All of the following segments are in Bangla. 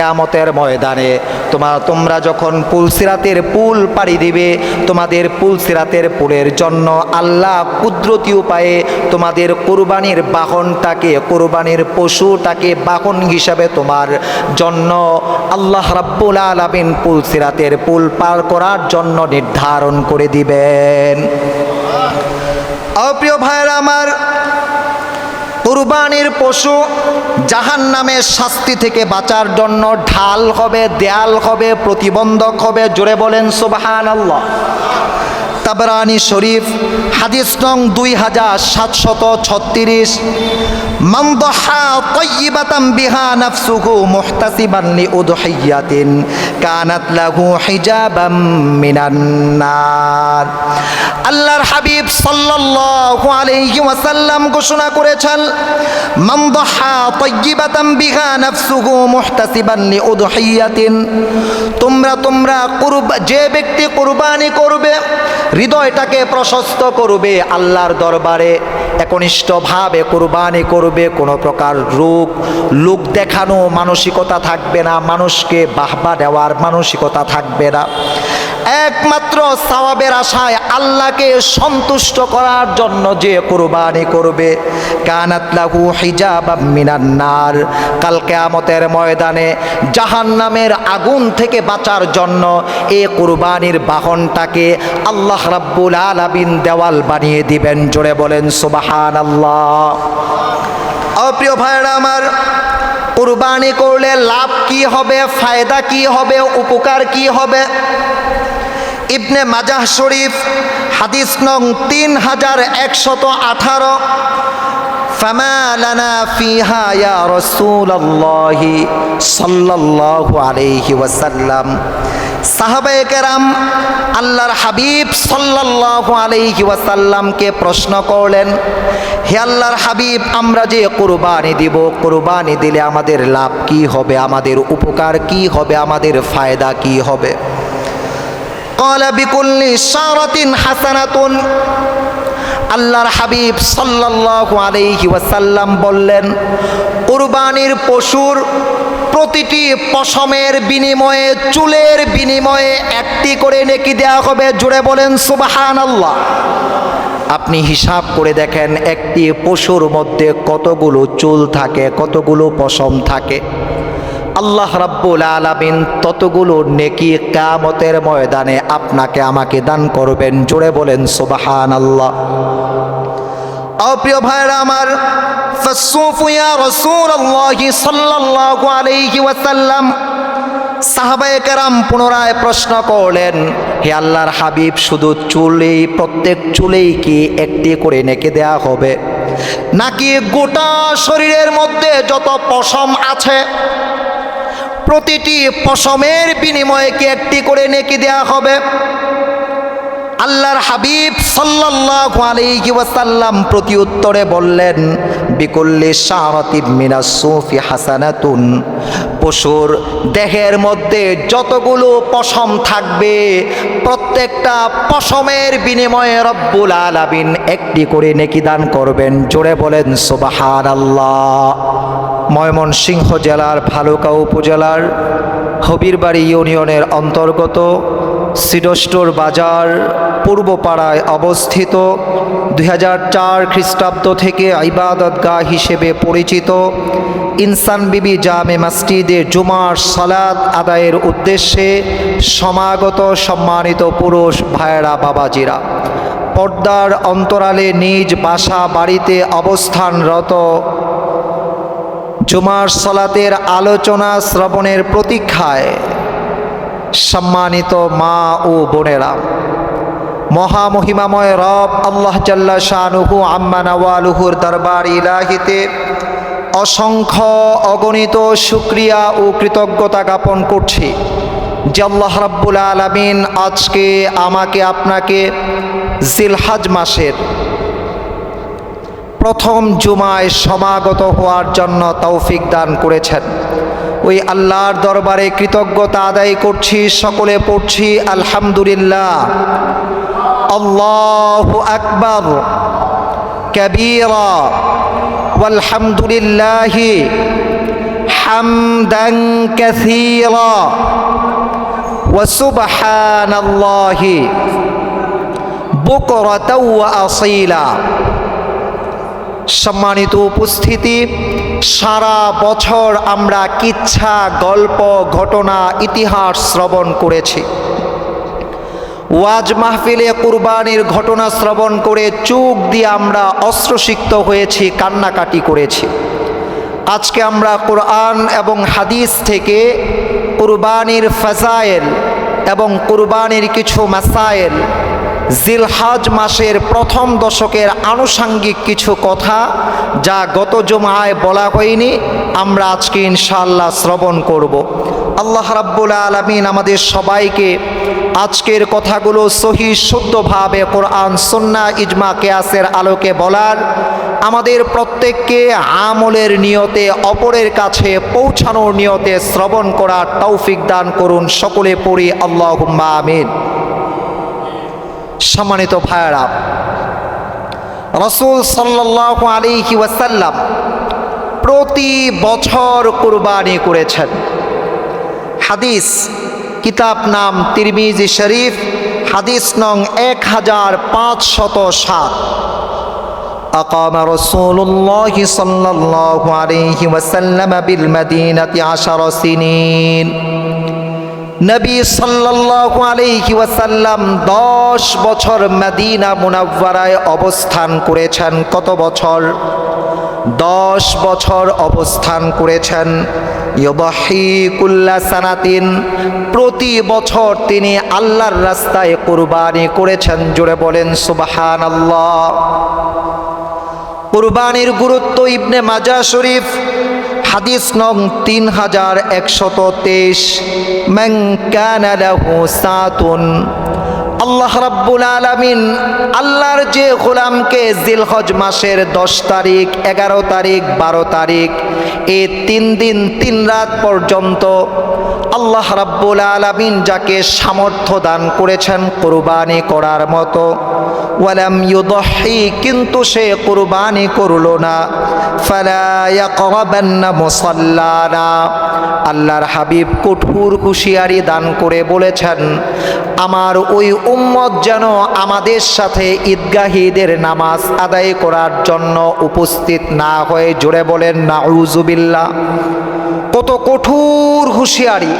কিয়ামতের ময়দানে তোমরা যখন পুলসিরাতের পুল পাড়ি দিবে, তোমাদের পুলসিরাতের পুলের জন্য আল্লাহ কুদরতি উপায়ে তোমাদের কুরবানির বাহনটাকে, কুরবানির পশুটাকে বাহন হিসাবে তোমার জন্য আল্লাহ রাব্বুল আলামিন পুলসিরাতের পুল পার করার জন্য নির্ধারণ করে দিবেন। প্রিয় ভাইরা আমার, কুরবানির পশু জাহান্নামের শাস্তি থেকে বাঁচার জন্য ঢাল হবে, দেয়াল হবে, প্রতিবন্ধক হবে। জোরে বলেন সুবহানাল্লাহ। তাবরানী শরীফ হাদিস নং 2736, মান দাহা তাইয়িবাতান বিহা নাফসুহু মুহতাসিবান লিউদহিয়াতিন কানাত লাহু হিজাবাম মিনান নার। আল্লাহর হাবিব সাল্লাল্লাহু আলাইহি ওয়াসাল্লাম ঘোষণা করেছেন, মান দাহা তাইয়িবাতান বিহা নাফসুহু মুহতাসিবান লিউদহিয়াতিন, যে ব্যক্তি কুরবানি করবে, হৃদয়টাকে প্রশস্ত করবে, আল্লাহর দরবারে একনিষ্ঠভাবে কুরবানি করবে, কোনো প্রকার লোক দেখানো মানসিকতা থাকবে না, মানুষকে বাহবা দেওয়ার মানসিকতা থাকবে না, একমাত্র সওয়াবের আশায় আল্লাহকে সন্তুষ্ট করার জন্য যে কুরবানি করবে, কানাত লাহু হিজাবাম মিনান নার, কাল কিয়ামতের ময়দানে জাহান্নামের আগুন থেকে বাঁচার জন্য এই কুরবানির বাহনটাকে আল্লাহ রাব্বুল আলামিন দেওয়াল বানিয়ে দিবেন। জোরে বলেন সুবহানাল্লাহ। প্রিয় ভাইরা আমার, কুরবানি করলে লাভ কি হবে, ফায়দা কি হবে, উপকার কি হবে? ইবনে মাজাহ শরীফ হাদিস নং 3118, ফামা লানা ফিহা ইয়া রাসূলুল্লাহি সাল্লাল্লাহু আলাইহি ওয়াসাল্লাম। সাহাবায়ে কেরাম আল্লাহর হাবিব সাল্লাল্লাহু আলাইহি ওয়াসাল্লামকে প্রশ্ন করলেন, হে আল্লাহর হাবিব, আমরা যে কুরবানি দিব, কুরবানি দিলে আমাদের লাভ কি হবে, আমাদের উপকার কি হবে, আমাদের ফায়দা কি হবে? ক্বালা বিকুল্লি শারাতিন হাসানাতুন। আল্লাহর হাবিব সাল্লাল্লাহু আলাইহি ওয়াসাল্লাম বললেন, কুরবানির পশুর প্রতিটি পশমের বিনিময়ে, চুলের বিনিময়ে একটি করে নেকি দেওয়া হবে। জোরে বলেন সুবহানাল্লাহ। আপনি হিসাব করে দেখেন, একটি পশুর মধ্যে কতগুলো চুল থাকে, কতগুলো পশম থাকে। আল্লাহ রাব্বুল আলামিন ততগুলো নেকি কিয়ামতের ময়দানে আপনাকে আমাকে দান করবেন। জোরে বলেন সুবহানাল্লাহ। প্রিয় ভাইরা আমার, ফাসসুফু ইয়া রাসূলুল্লাহি সাল্লাল্লাহু আলাইহি ওয়াসাল্লাম। সাহাবায়ে কেরাম পুনরায় প্রশ্ন করলেন, হে আল্লাহর হাবিব, শুধু চুলেই, প্রত্যেক চুলেই কি একটি করে নেকি দেয়া হবে, নাকি গোটা শরীরের মধ্যে যত পশম আছে প্রতিটি পশমের বিনিময়ে কি একটি করে নেকি দেয়া হবে? আল্লাহর হাবিব সাল্লাল্লাহু আলাইহি ওয়াসাল্লাম প্রতি উত্তরে বললেন, বিকুল্লি শারাতিন মিনাস সুফি হাসানাতুন। পশুর দেহের মধ্যে যতগুলো পশম থাকবে, প্রত্যেকটা পশমের বিনিময়ে রব্বুল আলামিন একটি করে নেকি দান করবেন। জোরে বলেন সুবহানাল্লাহ। ময়মনসিংহ জেলার ভালুকা উপজেলার হবিরবাড়ি ইউনিয়নের অন্তর্গত সিডস্টোর বাজার পূর্বপাড়ায় অবস্থিত 2004 খ্রিস্টাব্দ থেকে ইবাদতগাহ হিসেবে পরিচিত ইনসান বিবি জামে মসজিদে জুমার সালাত আদায়ের উদ্দেশ্যে সমাগত সম্মানিত পুরুষ ভাইয়েরা, বাবাজিরা, পর্দার অন্তরালে নিজ বাসা বাড়িতে অবস্থানরত জুমার সালাতের আলোচনা শ্রবণের প্রতীক্ষায় সম্মানিত মা ও বোনেরা, মহামহিমাময় রব আল্লাহ জাল্লা শানুহু আম্মা নাওয়ালুহুর দরবার ইলাহিতে অসংখ্য অগণিত শুকরিয়া ও কৃতজ্ঞতা জ্ঞাপন করছি যে আল্লাহ রাব্বুল আলামিন আজকে আমাকে আপনাকে জিলহজ মাসের প্রথম জুমায় সমাগত হওয়ার জন্য তৌফিক দান করেছেন। ওই আল্লাহর দরবারে কৃতজ্ঞতা আদায় করছি, সকলে পড়ছি আলহামদুলিল্লাহ। আল্লাহু আকবার কাবীরা ওয়ালহামদুলিল্লাহি হামদান কাসীরা ওয়া সুবহানাল্লাহি বুকরাতাও ওয়া আসীলা। সম্মানিত উপস্থিতি, সারা বছর আমরা কিচ্ছা, গল্প, ঘটনা, ইতিহাস শ্রবণ করেছি। ওয়াজ মাহফিলে কুরবানির ঘটনা শ্রবণ করে চোখ দিয়ে আমরা অশ্রুসিক্ত হয়েছি, কান্নাকাটি করেছি। আজকে আমরা কোরআন এবং হাদিস থেকে কুরবানির ফাজায়েল এবং কুরবানির কিছু মাসায়েল, জিলহজ মাসের প্রথম দশকের আনুষাঙ্গিক কিছু কথা যা গত জুমায় বলা হয়নি, আমরা আজকে ইনশাআল্লাহ শ্রবণ করব। আল্লাহ রাব্বুল আলামিন আমাদের সবাইকে আজকের কথাগুলো সহি শুদ্ধভাবে কোরআন, সুন্নাহ, ইজমা, কিয়াসের আলোকে বলার, আমাদের প্রত্যেককে আমলের নিয়তে অপরের কাছে পৌঁছানোর নিয়তে শ্রবণ করার তৌফিক দান করুন। সকলে পড়ি আল্লাহুম্মা আমিন। সম্মানিত ভাইয়েরা, রাসূল সাল্লাল্লাহু আলাইহি ওয়াসাল্লাম প্রতি বছর কুরবানি করেছেন। হাদিস কিতাব নাম তিরমিজি শরীফ, হাদিস নং 1507। أقام رسول الله صلى الله عليه وسلم بالمدينة 10 سنين। নবী সাল্লাল্লাহু আলাইহি ওয়াসাল্লাম 10 বছর মদিনা মুনাওয়ারায় অবস্থান করেছেন। কত বছর? 10 বছর অবস্থান করেছেন। ইউদাহি কুল্লা সানাতিন, প্রতি বছর তিনি আল্লাহর রাস্তায় কুরবানি করেছেন। জোরে বলেন সুবহানাল্লাহ। কুরবানির গুরুত্ব ইবনে মাজাহ শরীফ, হাদিস নং 3123। মান কানা লাহু সাতুন, আল্লাহ রাব্বুল আলামিন আল্লাহর যে গোলামকে জিলহজ মাসের 10 তারিখ, 11 তারিখ, 12 তারিখ, এই 3 দিন 3 রাত পর্যন্ত আল্লাহ রাব্বুল আলামিন যাকে সামর্থ্য দান করেছেন কুরবানি করার মতো, ওয়ালাম ইউদহি, কিন্তু সে কুরবানি করলো না, ফালা ইয়াকরাবান্না মুসাল্লানা, আল্লাহর হাবিব কঠোর হুঁশিয়ারি দান করে বলেছেন, আমার ওই উম্মত যেন আমাদের সাথে ঈদগাহীদের নামাজ আদায় করার জন্য উপস্থিত না হয়ে। জোরে বলেন নাউজুবিল্লাহ। কত কঠোর হুঁশিয়ারি!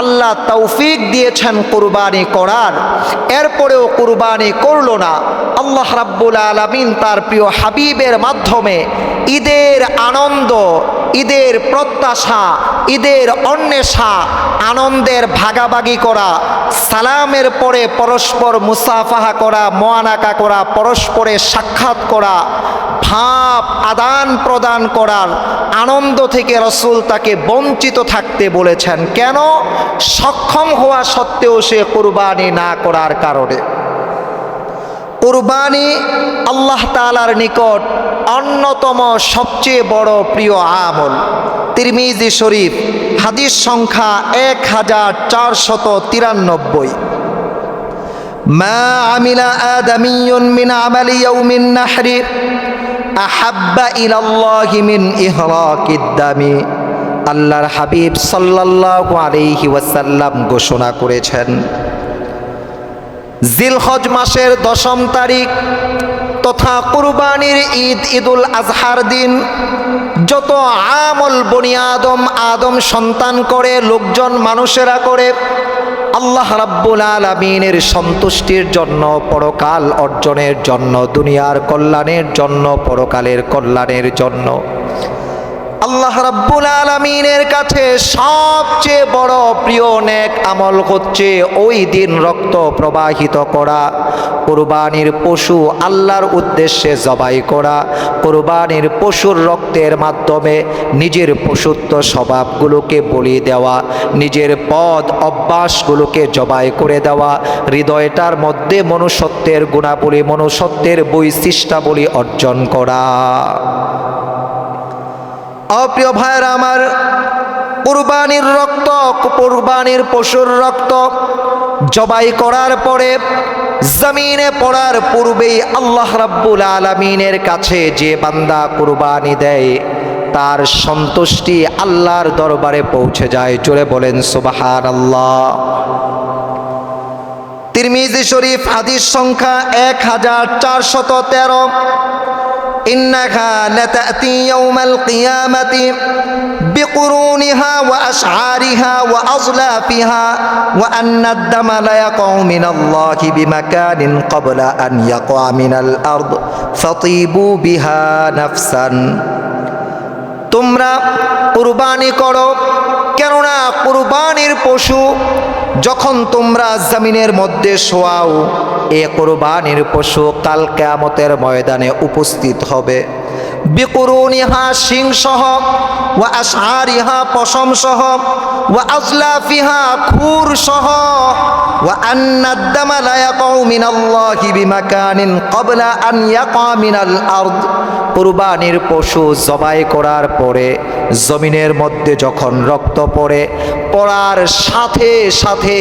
আল্লাহ তৌফিক দিয়েছেন কুরবানি করার, এরপরেও কুরবানি করলো না। আল্লাহ রাব্বুল আলামিন তার প্রিয় হাবিবের মাধ্যমে ঈদের আনন্দ, ঈদের প্রত্যাশা, ঈদের অন্বেষা, আনন্দের ভাগাভাগি করা, সালামের পরে পরস্পর মুসাফাহা করা, মোয়ানাকা করা, পরস্পরের সাক্ষাৎ করা, ভাব আদান প্রদান করার আনন্দ থেকে রাসূল তাকে বঞ্চিত থাকতে বলেছেন। কেন? সক্ষম হওয়া সত্ত্বেও সে কুরবানি না করার কারণে। কুরবানি আল্লাহ তাআলার নিকট অন্যতম সবচেয়ে বড় প্রিয় আমল। তিরমিজি শরীফ, হাদিস সংখ্যা 1493। মা আমিলা আদামিয়ুন মিন আমালি ইয়াউমিন নাহরি আহাব্বা ইলাল্লাহি মিন ইহরাকিদ দামি। আল্লাহর হাবিব সাল্লাল্লাহু আলাইহি ওয়াসাল্লাম ঘোষণা করেছেন, জিলহজ মাসের 10ম তারিখ তথা কুরবানির ঈদ, ঈদুল আজহার দিন যত আমল বনি আদম সন্তান করে, লোকজন মানুষেরা করে, আল্লাহ রাব্বুল আলামিনের সন্তুষ্টির জন্য, পরকাল অর্জনের জন্য, দুনিয়ার কল্যাণের জন্য, পরকালের কল্যাণের জন্য, আল্লাহ রাব্বুল আলামিনের কাছে সবচেয়ে বড় প্রিয় নেক আমল হচ্ছে ওই দিন রক্ত প্রবাহিত করা, কুরবানির পশু আল্লাহর উদ্দেশ্যে জবাই করা, কুরবানির পশুর রক্তের মাধ্যমে নিজের পশুত্ব স্বভাবগুলোকে বলি দেওয়া, নিজের পদ অভ্যাসগুলোকে জবাই করে দেওয়া, হৃদয়টার মধ্যে মনুষ্যত্বের গুণাবলী, মনুষ্যত্বের বৈশিষ্ট্যাবলী অর্জন করা। অপ্রিয় ভাইয়েরা আমার, কুরবানির রক্ত, কুরবানির পশুর রক্ত জবাই করার পরে জমিনে পড়ার পূর্বেই আল্লাহ রাব্বুল আলামিনের কাছে যে বান্দা কুরবানি দেয়, তার সন্তুষ্টি আল্লাহর দরবারে পৌঁছে যায়। জোরে বলেন সুবহানাল্লাহ। তিরমিজি শরীফ হাদিস সংখ্যা 1413। ইন্নাহা লাতাতি ইয়াউমাল কিয়ামাতি বিকুরুনিহা ওয়া আশআরিহা ওয়া আযলাফিহা ওয়া আন্না আদ-দামা লা ইয়াকাউ মিনাল্লাহি বিমাকানিন ক্বাবলা আন ইয়াকা মিনাল আরদ ফাতিবু বিহা নাফসান। তোমরা কুরবানি করো, কেননা কুরবানির পশু যখন তোমরা জমিনের মধ্যে শোয়াও, এ কুরবানির পশু কাল কিয়ামতের ময়দানে উপস্থিত হবে। বিকুরুনিহা শিং সহ, ওয়া আশআরিহা পশম সহ, ওয়া আযলাফিহা খুর সহ, ওয়া আন্না আদ-দামা লা ইয়াকাউ মিনাল্লাহি বিমাকানিন ক্বাবলা আন ইয়াকা মিনাল আরদ। কুরবানির পশু জবাই করার পরে জমিনের মধ্যে যখন রক্ত পড়ে, পড়ার সাথে সাথে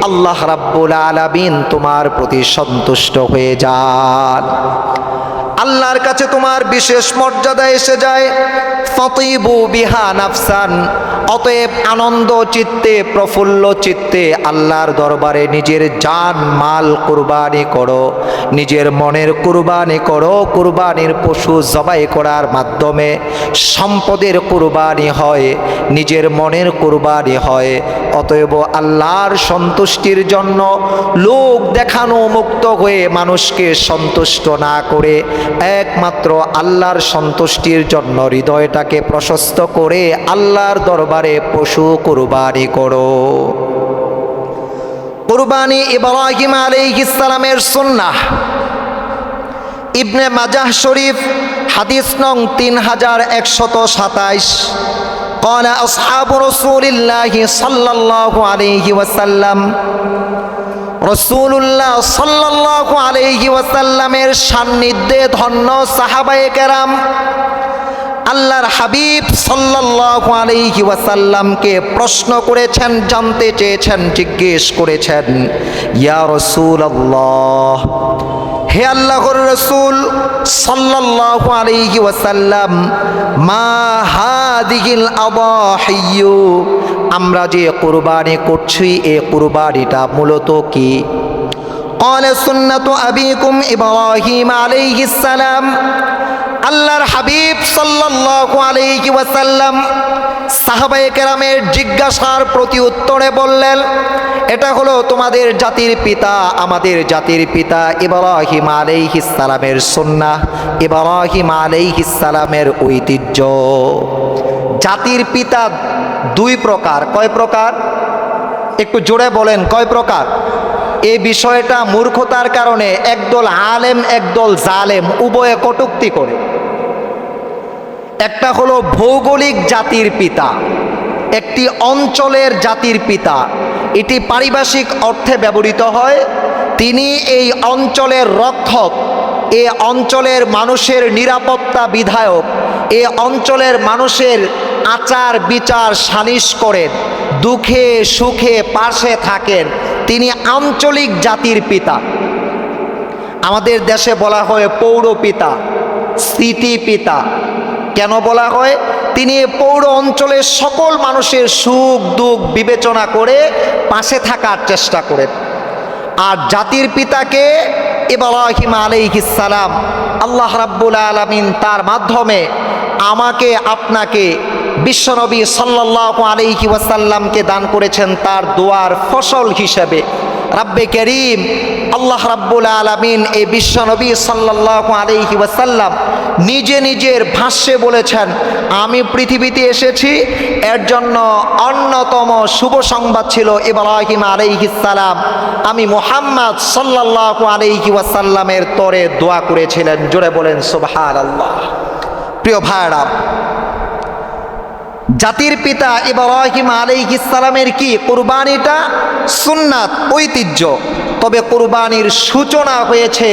আল্লাহ রাব্বুল আলামিন তোমার প্রতি সন্তুষ্ট হয়ে যান। আল্লাহর কাছে তোমার বিশেষ মর্যাদা এসে যায়। ফাতিবু বিহা নাফসান। অতএব আনন্দ চিত্তে, প্রফুল্ল চিত্তে আল্লাহর দরবারে নিজের জান মাল কুরবানি করো, নিজের মনের কুরবানি করো। কুরবানির পশু জবাই করার মাধ্যমে সম্পদের কুরবানি হয়, নিজের মনের কুরবানি হয়। অতএব আল্লাহর সন্তুষ্টির জন্য লোক দেখানো মুক্ত হয়ে মানুষকে সন্তুষ্ট না করে একমাত্র আল্লাহর সন্তুষ্টির জন্য হৃদয়টাকে প্রশস্ত করে আল্লাহর দরবারে পশু কুরবানি করো। কুরবানি ইব্রাহিম আলাইহিস সালামের সুন্নাহ। ইবনে মাজাহ শরীফ হাদিস নং 3127। قال أصحاب رسول الله صلى الله عليه وسلم। রাসূলুল্লাহ সাল্লাল্লাহু আলাইহি ওয়াসাল্লামের সান্নিধ্যে ধন্য সাহাবায়ে কেরাম আল্লাহর হাবিব সাল্লাল্লাহু আলাইহি ওয়াসাল্লামকে প্রশ্ন করেছেন, জানতে চেয়েছেন, জিজ্ঞেস করেছেন, ইয়া রাসূলুল্লাহ, হে আল্লাহর রাসূল সাল্লাল্লাহু আলাইহি ওয়াসাল্লাম, মা হাদিহিল আদাহিয়্যু, আমরা যে কুরবানি করছি এ কুরবানিটা মূলত কি? ক্বালা সুন্নাতু আবিকুম ইব্রাহিম আলাইহিস সালাম। আল্লাহর হাবিব সাল্লাল্লাহু আলাইহি ওয়াসাল্লাম সাহাবায়ে কেরামের জিজ্ঞাসার প্রতি উত্তরে বললেন, এটা হলো তোমাদের জাতির পিতা, আমাদের জাতির পিতা ইব্রাহিম আলাইহিস সালামের সুন্নাহ, ইব্রাহিম আলাইহিস সালামের ঐতিহ্য। জাতির পিতা দুই প্রকার। কয় প্রকার? একটু জোরে বলেন, কয় প্রকার? এই বিষয়টা মূর্খতার কারণে একদল আলেম একদল জালেম উভয়ে কটূক্তি করে। একটা হলো ভৌগোলিক জাতির পিতা, একটি অঞ্চলের জাতির পিতা। এটি পারিভাষিক অর্থে ব্যবহৃত হয়। তিনি এই অঞ্চলের রক্ষক, এ অঞ্চলের মানুষের নিরাপত্তা বিধায়ক, এ অঞ্চলের মানুষের আচার বিচার সালিশ করেন, দুঃখে সুখে পাশে থাকেন। তিনি আঞ্চলিক জাতির পিতা। আমাদের দেশে বলা হয় পৌর পিতা, সিটি পিতা। কেন বলা হয়? তিনি পৌর অঞ্চলের সকল মানুষের সুখ দুঃখ বিবেচনা করে পাশে থাকার চেষ্টা করেন। আর জাতির পিতাকে ইব্রাহিম আলাইহিস সালাম আল্লাহ রাব্বুল আলামিন তার মাধ্যমে আমাকে আপনাকে বিশ্বনবী সাল্লাল্লাহু আলাইহি ওয়াসাল্লামকে দান করেছেন তার দোয়ার ফসল হিসেবে। রাব্বে করিম আল্লাহ রাব্বুল আলামিন এই বিশ্বনবী সাল্লাল্লাহু আলাইহি ওয়াসাল্লাম নিজে নিজের ভাষ্যে বলেছেন, আমি পৃথিবীতে এসেছি এর জন্য অন্যতম শুভ সংবাদ ছিল ইব্রাহিম আলাইহিস সালাম। আমি মুহাম্মদ সাল্লাল্লাহু আলাইহি ওয়াসাল্লামের তরে দোয়া করেছিলেন। জোরে বলেন সুবহানাল্লাহ। প্রিয় ভাইরা, জাতির পিতা ইব্রাহিম আলাইহিস সালামের কি কুরবানিটা সুন্নাত, ঐতিহ্য। তবে কুরবানির সূচনা হয়েছে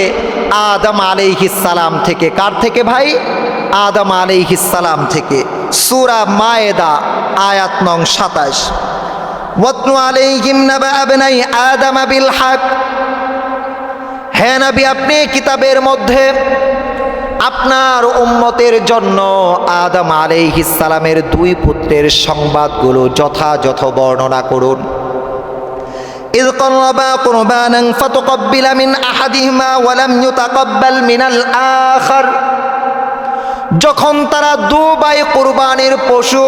আদম আলাইহিস সালাম থেকে। কার থেকে ভাই? আদম আলাইহিস সালাম থেকে। সূরা মায়েদা আয়াত নং 27। ওয়াতলু আলাইহিম নাবা আবনাই আদম বিল হক। হে নবী, আপনি কিতাবের মধ্যে আপনার উম্মতের জন্য আদম আলাইহিস সালামের দুই পুত্রের সংবাদগুলো যথাযথ বর্ণনা করুন। إذ قربا قربانا فتقبل من أحدهما ولم يتقبل من الآخر। যখন তারা দুবাই কুরবানির পশু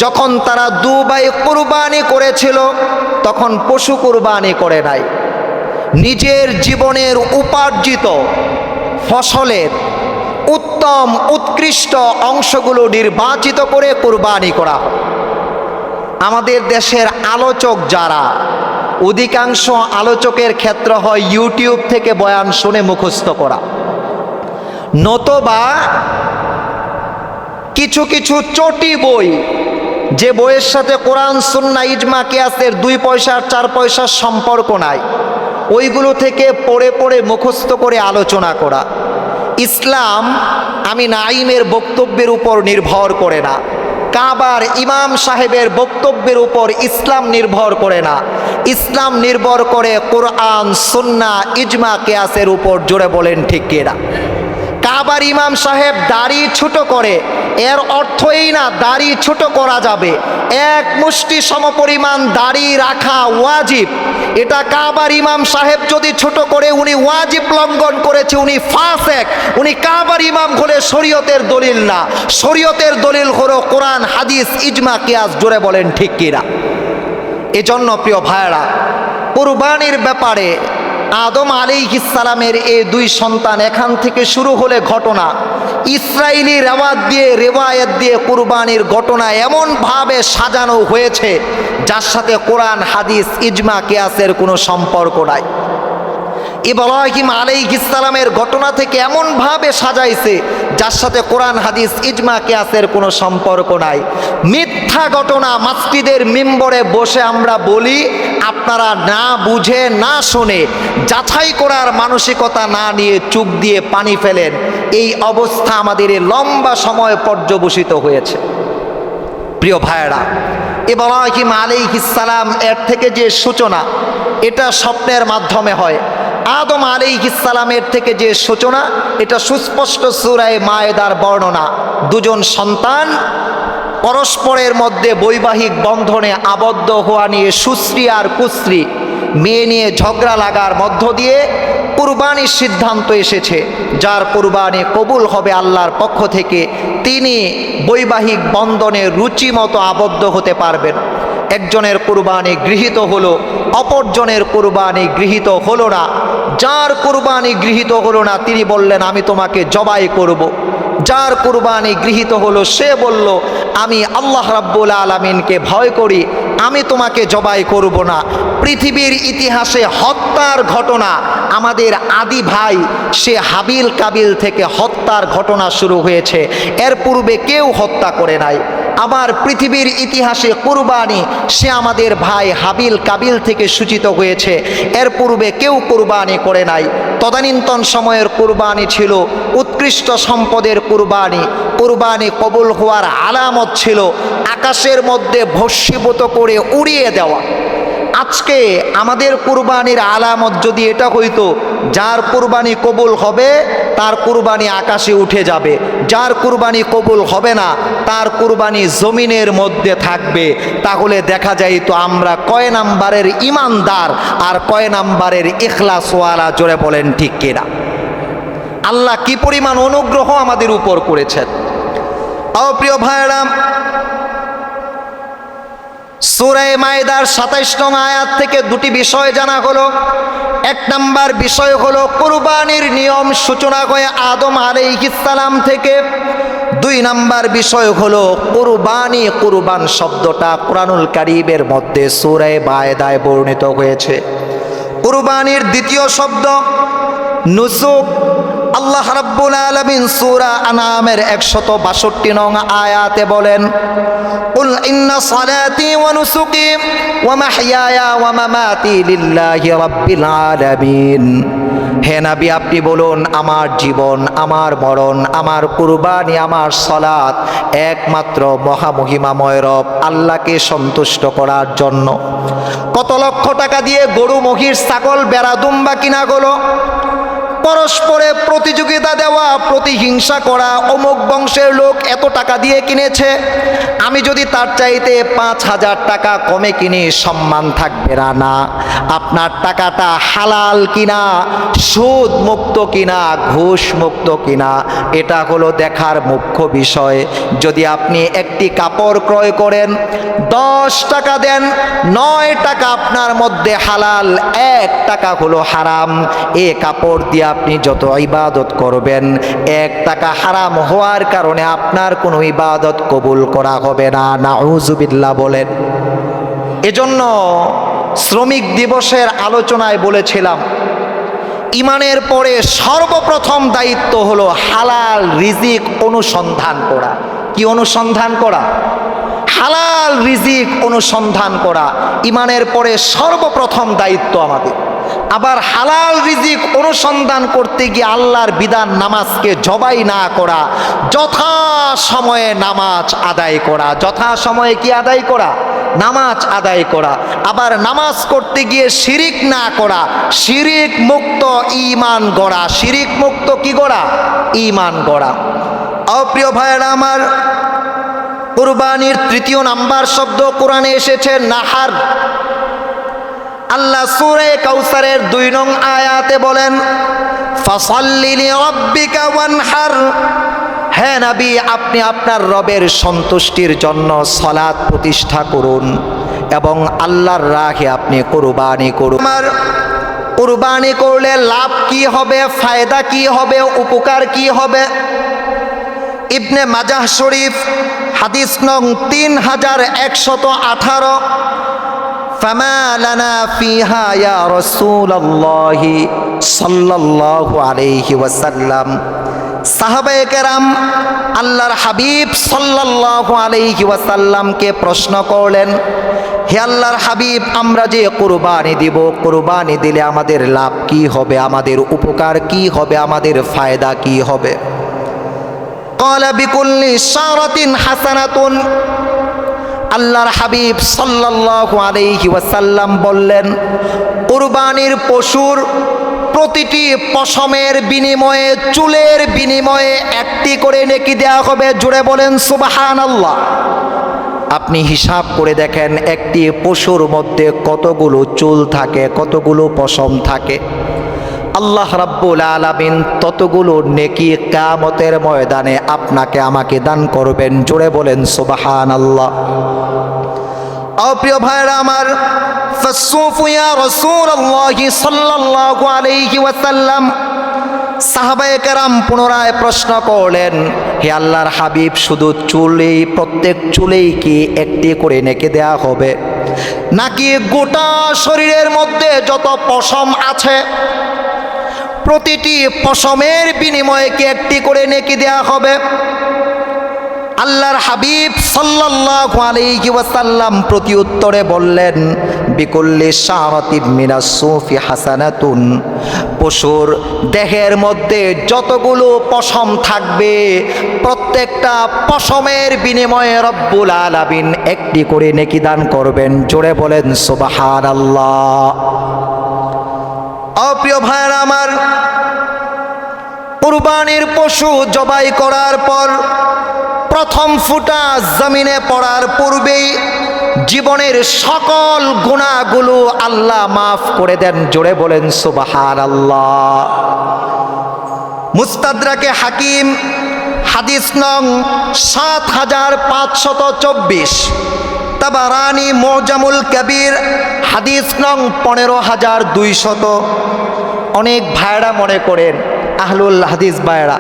যখন তারা দুবাই কুরবানি করেছিল তখন পশু কুরবানি করে নাই, নিজের জীবনের উপার্জিত ফসলের উত্তম উৎকৃষ্ট অংশগুলো নির্বাচিত করে কুরবানি করা হয়। আমাদের দেশের আলোচক যারা, অধিকাংশ আলোচকের ক্ষেত্র হয় ইউটিউব থেকে বয়ান শুনে মুখস্থ করা, নতবা কিছু কিছু চটি বই, যে বইয়ের সাথে কোরআন সুন্নাহ ইজমা কিয়াসের 2 পয়সার 4 পয়সার সম্পর্ক নাই, ওইগুলো থেকে পড়ে পড়ে মুখস্থ করে আলোচনা করা। ইসলাম আমি নাইমের বক্তব্যের উপর নির্ভর করে না, কাবার ইমাম সাহেবের বক্তব্যের উপর ইসলাম নির্ভর করে না, ইসলাম নির্ভর করে কোরআন সুন্নাহ ইজমা কিয়াসের উপর। জোরে বলেন ঠিক কিনা? কাবার ইমাম সাহেব দাড়ি ছোট করে, এর অর্থ এই না দাড়ি ছোট করা যাবে। এক মুষ্টি সমপরিমাণ দাড়ি রাখা ওয়াজিব, এটা কাবার ইমাম সাহেব যদি ছোট করে উনি ওয়াজিব লঙ্ঘন করেছে, উনি ফাসেক, উনি কাবার ইমাম হলে শরীয়তের দলিল না। শরীয়তের দলিল হলো কোরআন হাদিস ইজমা কিয়াস। জোরে বলেন ঠিক কিনা? এজন্য প্রিয় ভাইরা, কুরবানির ব্যাপারে আদম আলাইহিস সালামের এই 2 সন্তান, এখান থেকে শুরু হলে ঘটনা, ইসরাইলি রেওয়ায়েত দিয়ে কুরবানির ঘটনা এমনভাবে সাজানো হয়েছে যার সাথে কোরআন হাদিস ইজমা কিয়াসের কোনো সম্পর্ক নাই। ইব্রাহিম আলাইহিস সালামের ঘটনা থেকে এমনভাবে সাজাইছে যার সাথে কোরআন হাদিস ইজমা কিয়াসের কোনো সম্পর্ক নাই। মিথ্যা ঘটনা মসজিদের মিম্বরে বসে আমরা বলি, আপনারা না বুঝে না শুনে যাচাই করার মানসিকতা না নিয়ে চুপ দিয়ে পানি ফেলেন। এই অবস্থা আমাদের লম্বা সময় পর্যবসিত হয়েছে। প্রিয় ভাইয়েরা, ইব্রাহিম আলাইহিস সালাম এর থেকে যে সূচনা, এটা স্বপ্নের মাধ্যমে হয়। আদম আলাইহিস সালামের থেকে যে সূচনা, এটা সুস্পষ্ট সূরা মায়েদার বর্ণনা। 2জন সন্তান পরস্পরের মধ্যে বৈবাহিক বন্ধনে আবদ্ধ হওয়া নিয়ে সুশ্রী আর কুশ্রী মেয়ে নিয়ে ঝগড়া লাগার মধ্য দিয়ে কুরবানির সিদ্ধান্ত এসেছে। যার কুরবানি কবুল হবে আল্লাহর পক্ষ থেকে, তিনি বৈবাহিক বন্ধনে রুচি মতো আবদ্ধ হতে পারবেন। একজনের কুরবানি গৃহীত হলো, অপরজনের কুরবানি গৃহীত হলো না। যার কুরবানি গৃহীত হলো না তিনি বললেন আমি তোমাকে জবাই করব। যার কুরবানি গৃহীত হলো সে বলল আমি আল্লাহ রাব্বুল আলামিনকে ভয় করি, আমি তোমাকে জবাই করব না। পৃথিবীর ইতিহাসে হত্যার ঘটনা, আমাদের আদি ভাই সে হাবিল কাবিল থেকে হত্যার ঘটনা শুরু হয়েছে, এর পূর্বে কেউ হত্যা করে নাই। আবার পৃথিবীর ইতিহাসে কুরবানি সে আমাদের ভাই হাবিল কাবিল থেকে সূচিত হয়েছে, এর পূর্বে কেউ কুরবানি করে নাই। তদানীন্তন সময়ের কুরবানি ছিল উৎকৃষ্ট সম্পদের কুরবানি। কুরবানি কবুল হওয়ার আলামত ছিল আকাশের মধ্যে ভস্মীভূত করে উড়িয়ে দেওয়া। আজকে আমাদের কুরবানির আলামত যদি এটা হইতো, যার কুরবানি কবুল হবে তার কুরবানি আকাশে উঠে যাবে, যার কুরবানি কবুল হবে না তার কুরবানি জমিনের মধ্যে থাকবে, তাহলে দেখা যাইতো আমরা কয় নাম্বারের ইমানদার আর কয় নাম্বারের ইখলাসওয়ালা। জোরে বলেন ঠিক কিনা? আল্লাহ কি পরিমাণ অনুগ্রহ আমাদের উপর করেছেন। ও প্রিয় ভাইরা, সূরা মায়েদার 27 নং আয়াত থেকে 2টি বিষয় জানা হলো। 1 নাম্বার বিষয় হলো কুরবানির নিয়ম সূচনা হয় আদম আলাইহিস সালাম থেকে। 2 নাম্বার বিষয় হলো কুরবানি, কুরবান শব্দটা কুরআনুল কারীমের মধ্যে সূরা মায়েদায় বর্ণিত হয়েছে। কুরবানির দ্বিতীয় শব্দ নুসুক। আল্লাহ রাব্বুল আলামিন সূরা আনামের 162 নং আয়াতে বলেন, কুল ইন্না সালাতি ওয়া নুসুকি ওয়া মাহইয়ায়া ওয়া মামাতি লিল্লাহি রাব্বিল আলামিন। হে নবী আপনি বলুন, আমার জীবন, আমার মরণ, আমার কুরবানি, আমার সালাত একমাত্র মহামহিমাময় রব আল্লাহকে সন্তুষ্ট করার জন্য। কত লক্ষ টাকা দিয়ে গরু, মহিষ, ছাগল, বেড়া, দুম্বা কিনা গেল, পরস্পরে প্রতিযোগিতা দেওয়া, প্রতিহিংসা করা, অমুক বংশের লোক এত টাকা দিয়ে কিনেছে, আমি যদি তার চাইতে 5,000 টাকা কমে কিনি সম্মান থাকবে না। আপনার টাকাটা হালাল কিনা, সুদ মুক্ত কিনা, ঘুষ মুক্ত কিনা, এটা হলো দেখার মুখ্য বিষয়। যদি আপনি একটি কাপড় ক্রয় করেন, 10 টাকা দেন, 9 টাকা আপনার মধ্যে হালাল, 1 টাকা হলো হারাম। এ কাপড় দিয়ে আপনি যত ইবাদত করবেন, 1 টাকা হারাম হওয়ার কারণে আপনার কোনো ইবাদত কবুল করা হবে না। নাউজুবিল্লাহ বলেন। এজন্য শ্রমিক দিবসের আলোচনায় বলেছিলাম, ইমানের পরে সর্বপ্রথম দায়িত্ব হলো হালাল রিজিক অনুসন্ধান করা। কি অনুসন্ধান করা? হালাল রিজিক অনুসন্ধান করা ইমানের পরে সর্বপ্রথম দায়িত্ব আমাদের। আবার হালাল রিজিক অনুসন্ধান করতে গিয়ে আল্লাহর বিধান নামাজকে জবাই না করা, যথা সময়ে নামাজ আদায় করা। যথা সময়ে কি আদায় করা? নামাজ আদায় করা। আবার নামাজ করতে গিয়ে শিরিক না করা, শিরিক মুক্ত ঈমান গড়া। শিরিক মুক্ত কি গড়া? ঈমান গড়া। অপ্রিয় ভাইয়েরা আমার, কুরবানির 3 নাম্বার শব্দ কোরআনে এসেছে নাহার। আল্লাহ সূরা কাউসারের 2 নং আয়াতে বলেন, ফাসাল্লি লিরাব্বিকা ওয়ানহার। হে নবী, আপনি আপনার রবের সন্তুষ্টির জন্য সালাত প্রতিষ্ঠা করুন এবং আল্লাহর রাহে আপনি কুরবানি করুন। আমার কুরবানি করলে লাভ কি হবে, ফায়দা কি হবে, উপকার কি হবে? ইবনে মাজাহ শরীফ হাদিস নং 3118, ফামা লানা ফিহা ইয়া রাসূলুল্লাহি সাল্লাল্লাহু আলাইহি ওয়াসাল্লাম। সাহাবায়ে কেরাম আল্লাহর হাবিব সাল্লাল্লাহু আলাইহি ওয়াসাল্লামকে প্রশ্ন করলেন, হে আল্লাহর হাবিব, আমরা যে কুরবানি দিব, কুরবানি দিলে আমাদের লাভ কি হবে, আমাদের উপকার কি হবে, আমাদের ফায়দা কি হবে? ক্বালা বিকুল্লি শারাতিন হাসানাতুন। আল্লাহর হাবিব সাল্লাল্লাহু আলাইহি ওয়াসাল্লাম বললেন, কুরবানির পশুর প্রতিটি পশমের বিনিময়ে, চুলের বিনিময়ে 1টি করে নেকি দেওয়া হবে। জুড়ে বলেন সুবহানাল্লাহ। আপনি হিসাব করে দেখেন, একটি পশুর মধ্যে কতগুলো চুল থাকে, কতগুলো পশম থাকে। আল্লাহ রাব্বুল আলামিন ততগুলো নেকি কিয়ামতের ময়দানে আপনাকে আমাকে দান করবেন। জোরে বলেন সুবহানাল্লাহ। প্রিয় ভাইরা আমার, ফাসসুফু ইয়া রাসূলুল্লাহি সাল্লাল্লাহু আলাইহি ওয়াসাল্লাম। সাহাবায়ে কেরাম পুনরায় প্রশ্ন করলেন, হে আল্লাহর হাবিব, শুধু চুলেই, প্রত্যেক চুলেই কি 1টি করে নেকি দেয়া হবে, নাকি গোটা শরীরের মধ্যে যত পশম আছে প্রতিটি পশমের বিনিময়ে কি 1টি করে নেকি দেয়া হবে? আল্লাহর হাবিব সাল্লাল্লাহু আলাইহি ওয়াসাল্লাম প্রতি উত্তরে বললেন, বিকুল্লি শারাতিন মিনাস সুফি হাসানাতুন। পশুর দেহের মধ্যে যতগুলো পশম থাকবে, প্রত্যেকটা পশমের বিনিময়ে রব্বুল আলামিন 1টি করে নেকি দান করবেন। জোরে বলেন সুবহানাল্লাহ। প্রিয় ভাইরা আমার, কুরবানির পশু জবাই করার পর প্রথম ফুটা জমিনে পড়ার পূর্বেই জীবনের সকল গুনাহগুলো আল্লাহ মাফ করে দেন। জোরে বলেন সুবহানাল্লাহ। মুস্তাদরাকে হাকিম হাদিস নং 7524, তাবারানি মুজামুল কবির হাদিস নং 15200। অনেক ভাইরা মনে করেন, আহলুল হাদিস ভাইরা,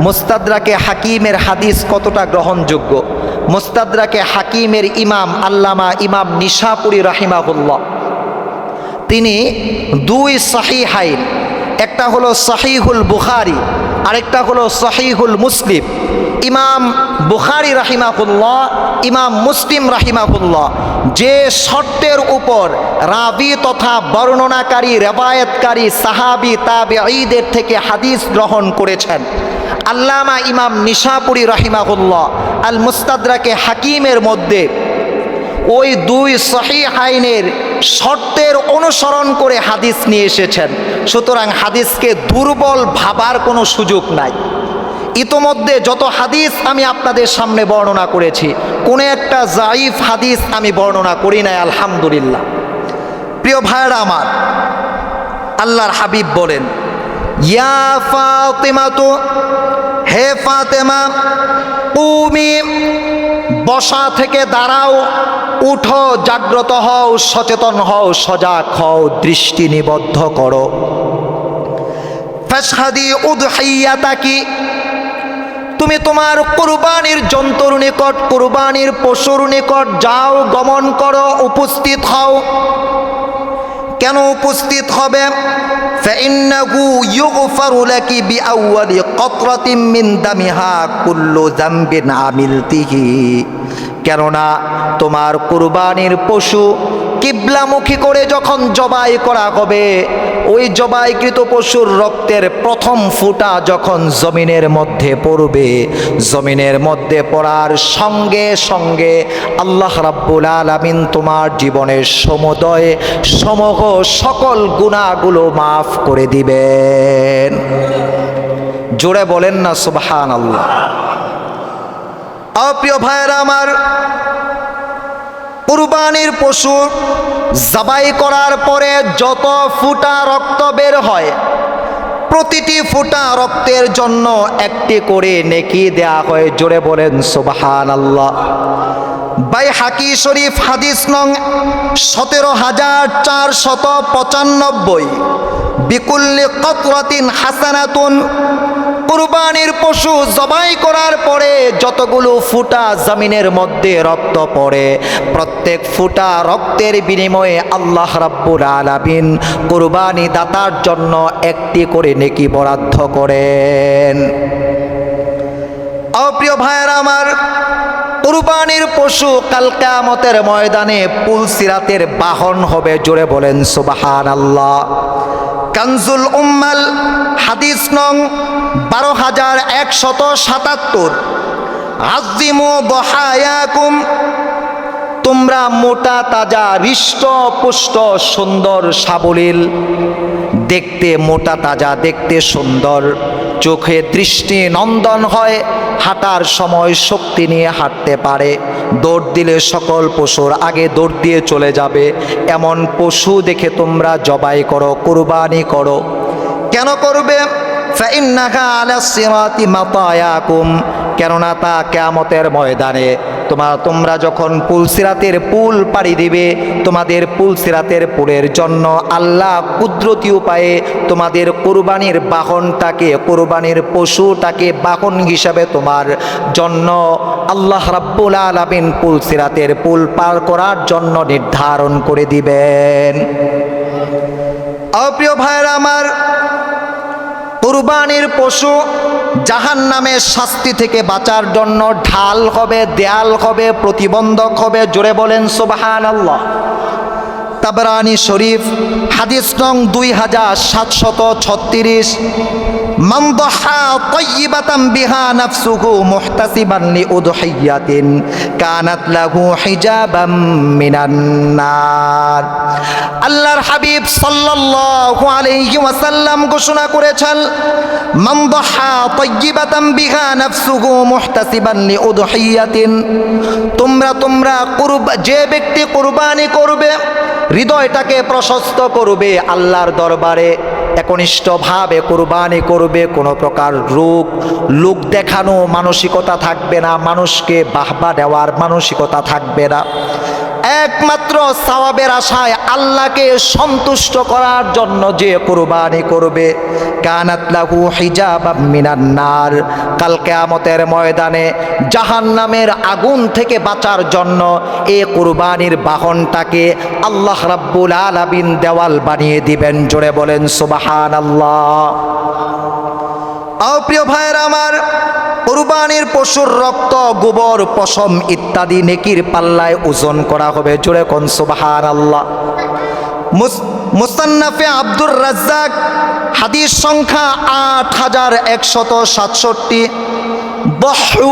মুস্তাদরাকে হাকিমের হাদিস কতটা গ্রহণযোগ্য। মুস্তাদরাকে হাকিমের ইমাম আল্লামা ইমাম নিশাপুরি রাহিমাহুল্লাহ, তিনি 2 সহিহাইন, একটা হলো সহিহুল বুখারী, আরেকটা হলো সহিহুল মুসলিম। ইমাম বুখারী রাহিমাহুল্লাহ, ইমাম মুসলিম রাহিমাহুল্লাহ যে শর্তের উপর রাবি তথা বর্ণনাকারী, রেবায়েতকারী সাহাবী তাবেঈদের থেকে হাদিস গ্রহণ করেছেন, আল্লামা ইমাম নিশাপুরি রাহিমাহুল্লাহ আল মুস্তাদরাকে হাকিমের মধ্যে ওই 2 সহিহাইনের শর্তের অনুসরণ করে হাদিস নিয়ে এসেছেন। সুতরাং হাদিসকে দুর্বল ভাবার কোনো সুযোগ নাই। ইতোমধ্যে যত হাদিস আমি আপনাদের সামনে বর্ণনা করেছি, কোনো একটা জাইফ হাদিস আমি বর্ণনা করি নাই, আলহামদুলিল্লাহ। প্রিয় ভাইরা আমার, আল্লাহর হাবিব বলেন, ইয়া ফাতেমা, তো হে ফাতেমা, কুমি, বসা থেকে দাঁড়াও, উঠো, জাগ্রত হও, সচেতন হও, সজাগ হও, দৃষ্টি নিবদ্ধ করো। ফাশহাদি উদহিয়াতাকি, তুমি তোমার কুরবানির জন্তুর নিকট, কুরবানির পশুর নিকট যাও, গমন করো, উপস্থিত হও। কেন উপস্থিত হবে? ফাইন্নাহু ইউগফারু লাকি বিআউয়ালি কতরাতিন মিন দামিহা কুল্লু যামবিন আমিলতিহি, কেননা তোমার কুরবানির পশু কিবলামুখী করে যখন জবাই করা হবে, ওই জবাইকৃত পশুর রক্তের প্রথম ফোঁটা যখন জমিনের মধ্যে পড়বে, জমিনের মধ্যে পড়ার সঙ্গে সঙ্গে আল্লাহ রাব্বুল আলামিন তোমার জীবনের সমুদয় সমগ্র সকল গুনাহগুলো মাফ করে দিবেন। জোরে বলেন না সুবহানাল্লাহ। প্রিয় ভাইয়েরা আমার, কুরবানির পশু জবাই করার পরে যত ফোঁটা রক্ত বের হয়, প্রতিটি ফোঁটা রক্তের জন্য একটি করে নেকি দেয়া হয়। জোরে বলেন সুবহানাল্লাহ। বাইহাকি শরীফ হাদিস নং 17495, বিকুল্লি কতরাতিন হাসানাতুন, কুরবানির পশু জবাই করার পরে যতগুলো ফোঁটা জমিনের মধ্যে রক্ত পড়ে, প্রত্যেক ফোঁটা রক্তের বিনিময়ে আল্লাহ রাব্বুল আলামিন কুরবানি দাতার জন্য একটি করে নেকি বরাদ্দ করেন। প্রিয় ভাইয়েরা আমার, কুরবানির পশু কাল কিয়ামতের ময়দানে পুলসিরাতের বাহন হবে। জোরে বলেন সুবহানাল্লাহ। কানজুল উম্মাল হাদিস নং 12177, আযিমু দহায়াকুম, তোমরা মোটা তাজা হৃষ্ট পুষ্ট সুন্দর সাবলীল, দেখতে মোটা তাজা, দেখতে সুন্দর, চোখে দৃষ্টি নন্দন হয়, হাঁটার সময় শক্তি নিয়ে হাঁটতে পারে, দৌড় দিলে সকল পশুর আগে দৌড় দিয়ে চলে যাবে, এমন পশু দেখে তোমরা জবাই করো, কুরবানি করো। কেন করবে? ফাইন্নাহা আলাস সিরাতি মাতায়াকুম, কেননা তা কিয়ামতের ময়দানে তোমরা যখন পুলসিরাতের পুল পাড়ি দিবে, তোমাদের পুলসিরাতের পুলের জন্য আল্লাহ কুদরতি উপায়ে তোমাদের কুরবানির বাহনটাকে, কুরবানির পশুটাকে বাহন হিসাবে তোমার জন্য আল্লাহ রাব্বুল আলামিন পুলসিরাতের পুল পার করার জন্য নির্ধারণ করে দিবেন। প্রিয় ভাইরা আমার, কুরবানির পশু জাহান্নামের শাস্তি থেকে বাঁচার জন্য ঢাল হবে, দেয়াল হবে, প্রতিবন্ধক হবে। জোরে বলেন সুবহানাল্লাহ। তাবরানী শরীফ হাদিস নং 2736, মান দাহা তাইয়িবাতান বিহা নাফসুহু মুহতাসিবান লিউদহিয়াতিন কানাত লাহু হিজাবাম মিনান নার। আল্লাহর হাবিব সাল্লাল্লাহু আলাইহি ওয়াসাল্লাম ঘোষণা করেছেন, মান দাহা তাইয়িবাতান বিহা নাফসুহু মুহতাসিবান লিউদহিয়াতিন, তোমরা যে ব্যক্তি কুরবানি করবে, হৃদয়টাকে প্রশস্ত করবে, আল্লাহর দরবারে একনিষ্ঠভাবে কুরবানি করবে, কোনো প্রকার লোক দেখানো মানসিকতা থাকবে না, মানুষকে বাহবা দেওয়ার মানসিকতা থাকবে না, একমাত্র সওয়াবের আশায় আল্লাহকে সন্তুষ্ট করার জন্য যে কুরবানি করবে, কানাত লাহু হিজাবাম মিনান নার, কাল কিয়ামতের ময়দানে জাহান্নামের আগুন থেকে বাঁচার জন্য এই কুরবানির বাহনটাকে আল্লাহ রাব্বুল আলামিন দেওয়াল বানিয়ে দিবেন। জোরে বলেন সুবহানাল্লাহ। প্রিয় ভাইয়েরা আমার, কুরবানির পশুর রক্ত, গোবর, পশম ইত্যাদি নেকির পাল্লায় ওজন করা হবে। জোরে কোন সুবহানাল্লাহ। মুসান্নাফে আব্দুর রাজ্জাক হাদিস সংখ্যা 8167, বহু,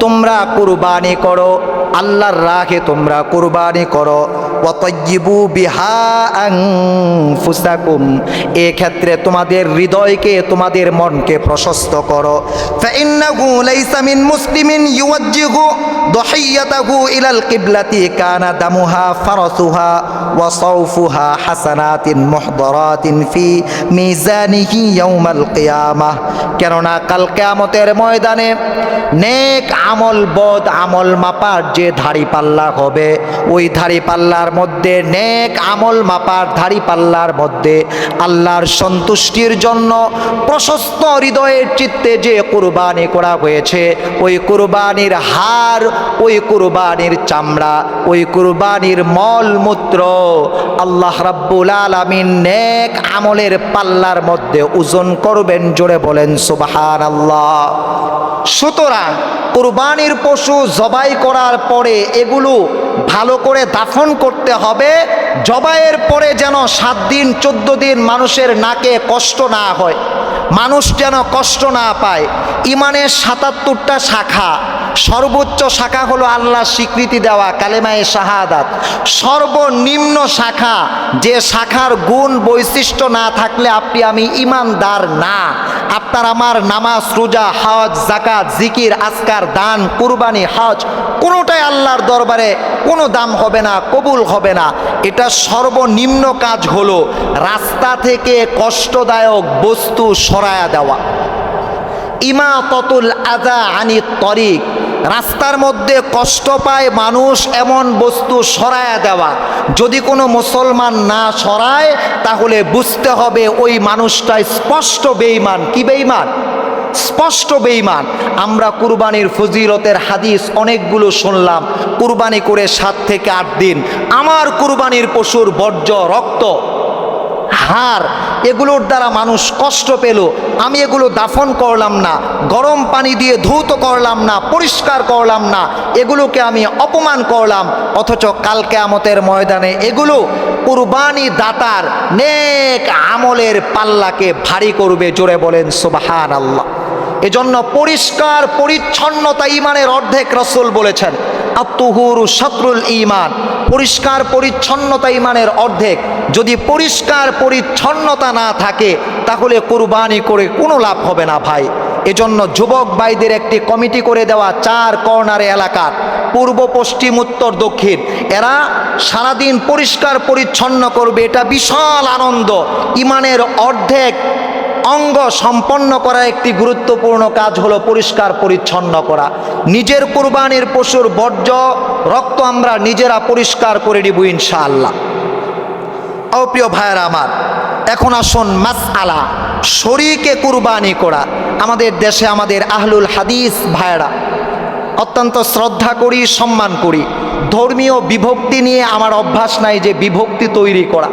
তোমরা কুরবানি করো, আল্লাহর রাহে তোমরা কুরবানি করো। ওয়াতাইয়িবু বিহা আনফুসাকুম, এই ক্ষেত্রে তোমাদের হৃদয়কে, তোমাদের মনকে প্রশস্ত করো। ফাইন্নাহু লাইসা মিন মুসলিমিন ইউওয়াজ্জিহু দাহিয়াতাহু ইলাল কিবলাতি কানা দামুহা ফারাসুহা ওয়া সাওফুহা হাসানাতিন মুহদারাতিন ফি মিজানিহি ইয়াউমাল কিয়ামাহ। কেননা কাল কিয়ামতের ময়দানে নেক আমল বদ আমল মাপার যে ধাড়ি পাল্লা হবে, ওই ধাড়ি পাল্লার মধ্যে, নেক আমল মাপার ধাড়ি পাল্লার মধ্যে আল্লাহর সন্তুষ্টির জন্য প্রশস্ত হৃদয়ের চিত্তে যে কুরবানি করা হয়েছে, ওই কুরবানির হাড়, ওই কুরবানির চামড়া, ওই কুরবানির মলমূত্র আল্লাহ রাব্বুল আলামিন নেক আমলের পাল্লার মধ্যে ওজন করবেন। জোরে বলেন সুবহানাল্লাহ। সুতরাং কুরবানির পশু জবাই করার পরে এগুলো ভালো করে দাফন করতে হবে। জবাইয়ের পরে যেন 7 দিন 14 দিন মানুষের নাকে কষ্ট না হয়, মানুষ যেন কষ্ট না পায়। ইমানের 77টা শাখা, সর্বোচ্চ শাখা হলো আল্লাহ স্বীকৃতি দেওয়া কালেমায়ে শাহাদাত। সর্বনিম্ন শাখা, যে শাখার গুণ বৈশিষ্ট্য না থাকলে আপনি আমি ইমানদার না। আপনার আমার নামাজ, রোজা, হজ, যাকাত, জিকির, আজকার, দান, কুরবানি, হজ কোনোটাই আল্লাহর দরবারে কোনো দাম হবে না, কবুল হবে না। এটা সর্বনিম্ন কাজ হলো রাস্তা থেকে কষ্টদায়ক বস্তু সরায়া দেওয়া। ইমাতাতুল আযা আনিত তরিক, রাস্তার মধ্যে কষ্ট পায় মানুষ এমন বস্তু সরায়া দেওয়া। যদি কোনো মুসলমান না সরায় তাহলে বুঝতে হবে ওই মানুষটা স্পষ্ট বেঈমান। কি বেঈমান? স্পষ্ট বেঈমান। আমরা কুরবানির ফজিলতের হাদিস অনেকগুলো শুনলাম। কুরবানি করে 7 থেকে 8 দিন আমার কুরবানির পশুর বর্জ্য, রক্ত, হাড় এগুলোর দ্বারা মানুষ কষ্ট পেল, আমি এগুলো দাফন করলাম না, গরম পানি দিয়ে ধৌত করলাম না, পরিষ্কার করলাম না, এগুলোকে আমি অপমান করলাম। অথচ কাল কিয়ামতের ময়দানে এগুলো কুরবানি দাতার নেক আমলের পাল্লাকে ভারী করবে। জোরে বলেন সুবহানাল্লাহ। এজন্য পরিষ্কার পরিচ্ছন্নতা ঈমানের অর্ধেক। রাসূল বলেছেন আত-তুহুরু শাতরুল ঈমান, পরিষ্কার পরিচ্ছন্নতা ঈমানের অর্ধেক। যদি পরিষ্কার পরিচ্ছন্নতা না থাকে তাহলে কুরবানি করে কোনো লাভ হবে না ভাই। এজন্য যুবক ভাইদের একটি কমিটি করে দেওয়া 4 কর্নারে এলাকার, পূর্ব, পশ্চিম, উত্তর, দক্ষিণ, এরা সারাদিন পরিষ্কার পরিচ্ছন্ন করবে। এটা বিশাল আনন্দ। ঈমানের অর্ধেক অঙ্গ সম্পন্ন করা একটি গুরুত্বপূর্ণ কাজ হলো পরিষ্কার পরিচ্ছন্ন করা। নিজের কুরবানির পশুর বর্জ্য, রক্ত আমরা নিজেরা পরিষ্কার করে নিব ইনশাআল্লাহ। ও প্রিয় ভাইয়েরা আমার, এখন আসুন মাসআলা, শরীকে কুরবানি করা। আমাদের দেশে আমাদের আহলুল হাদিস ভাইয়েরা অত্যন্ত শ্রদ্ধা করি, সম্মান করি। ধর্মীয় বিভক্তি নিয়ে আমার অভ্যাস নাই যে বিভক্তি তৈরি করা।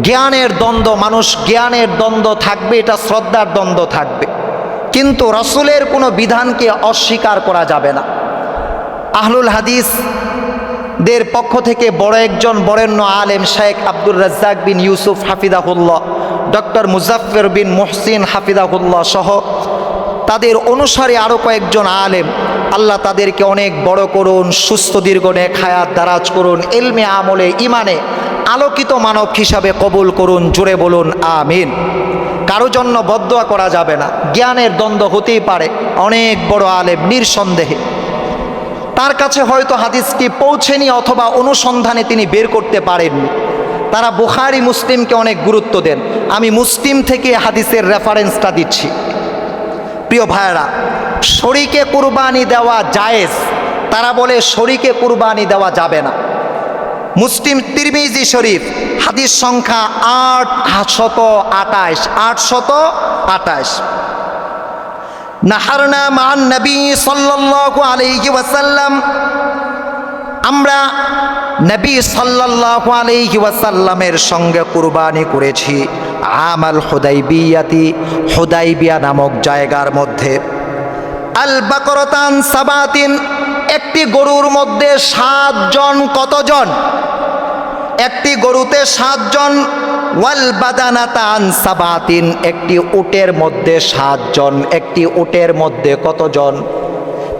জ্ঞানের দ্বন্দ্ব, মানুষ জ্ঞানের দ্বন্দ্ব থাকবে, এটা শ্রদ্ধার দ্বন্দ্ব থাকবে, কিন্তু রাসূলের কোনো বিধানকে অস্বীকার করা যাবে না। আহলুল হাদিস দের পক্ষ থেকে বড় একজন বরেণ্য আলেম শেখ আব্দুর রাজ্জাক বিন ইউসুফ হাফিজাহুল্লাহ, ডক্টর মুজাফফর বিন মুহসিন হাফিজাহুল্লাহ সহ তাদের অনুসারী আরও কয়েকজন আলেম, আল্লাহ তাদেরকে অনেক বড় করুন, সুস্থ দীর্ঘ নেক হায়াত দারাজ করুন, ইলমে আমলে ইমানে আলোকিত মানব হিসাবে কবুল করুন। জোরে বলুন আমিন। কারো জন্য বদদোয়া করা যাবে না। জ্ঞানের দ্বন্দ্ব হতেই পারে, অনেক বড় আলেম নিঃসন্দেহে, তার কাছে হয়তো হাদিসটি পৌঁছেনি অথবা অনুসন্ধানে তিনি বের করতে পারেননি। তারা বুখারী মুসলিমকে অনেক গুরুত্ব দেন। আমি মুসলিম থেকে হাদিসের রেফারেন্সটা দিচ্ছি। প্রিয় ভাইয়েরা, শরীকে কুরবানি দেওয়া জায়েজ, তারা বলে শরীকে কুরবানি দেওয়া যাবে না। মুসলিম তিরমিজি শরীফ হাদিস সংখ্যা 828। নাহারনা মান নবী সাল্লাল্লাহু আলাইহি ওয়াসাল্লাম, আমরা নবী সাল্লাল্লাহু আলাইহি ওয়াসাল্লামের সঙ্গে কুরবানি করেছি আমাল হুদাইবিয়াতি, হুদাইবিয়া নামক জায়গার মধ্যে। আল বাকরাতান সাবাতিন, একটি গরুর মধ্যে 7 জন। কতজন? একটি গরুতে 7 জন। ওয়াল বাদানাতান সাবাতিন, একটি উটের মধ্যে 7 জন। একটি উটের মধ্যে কতজন?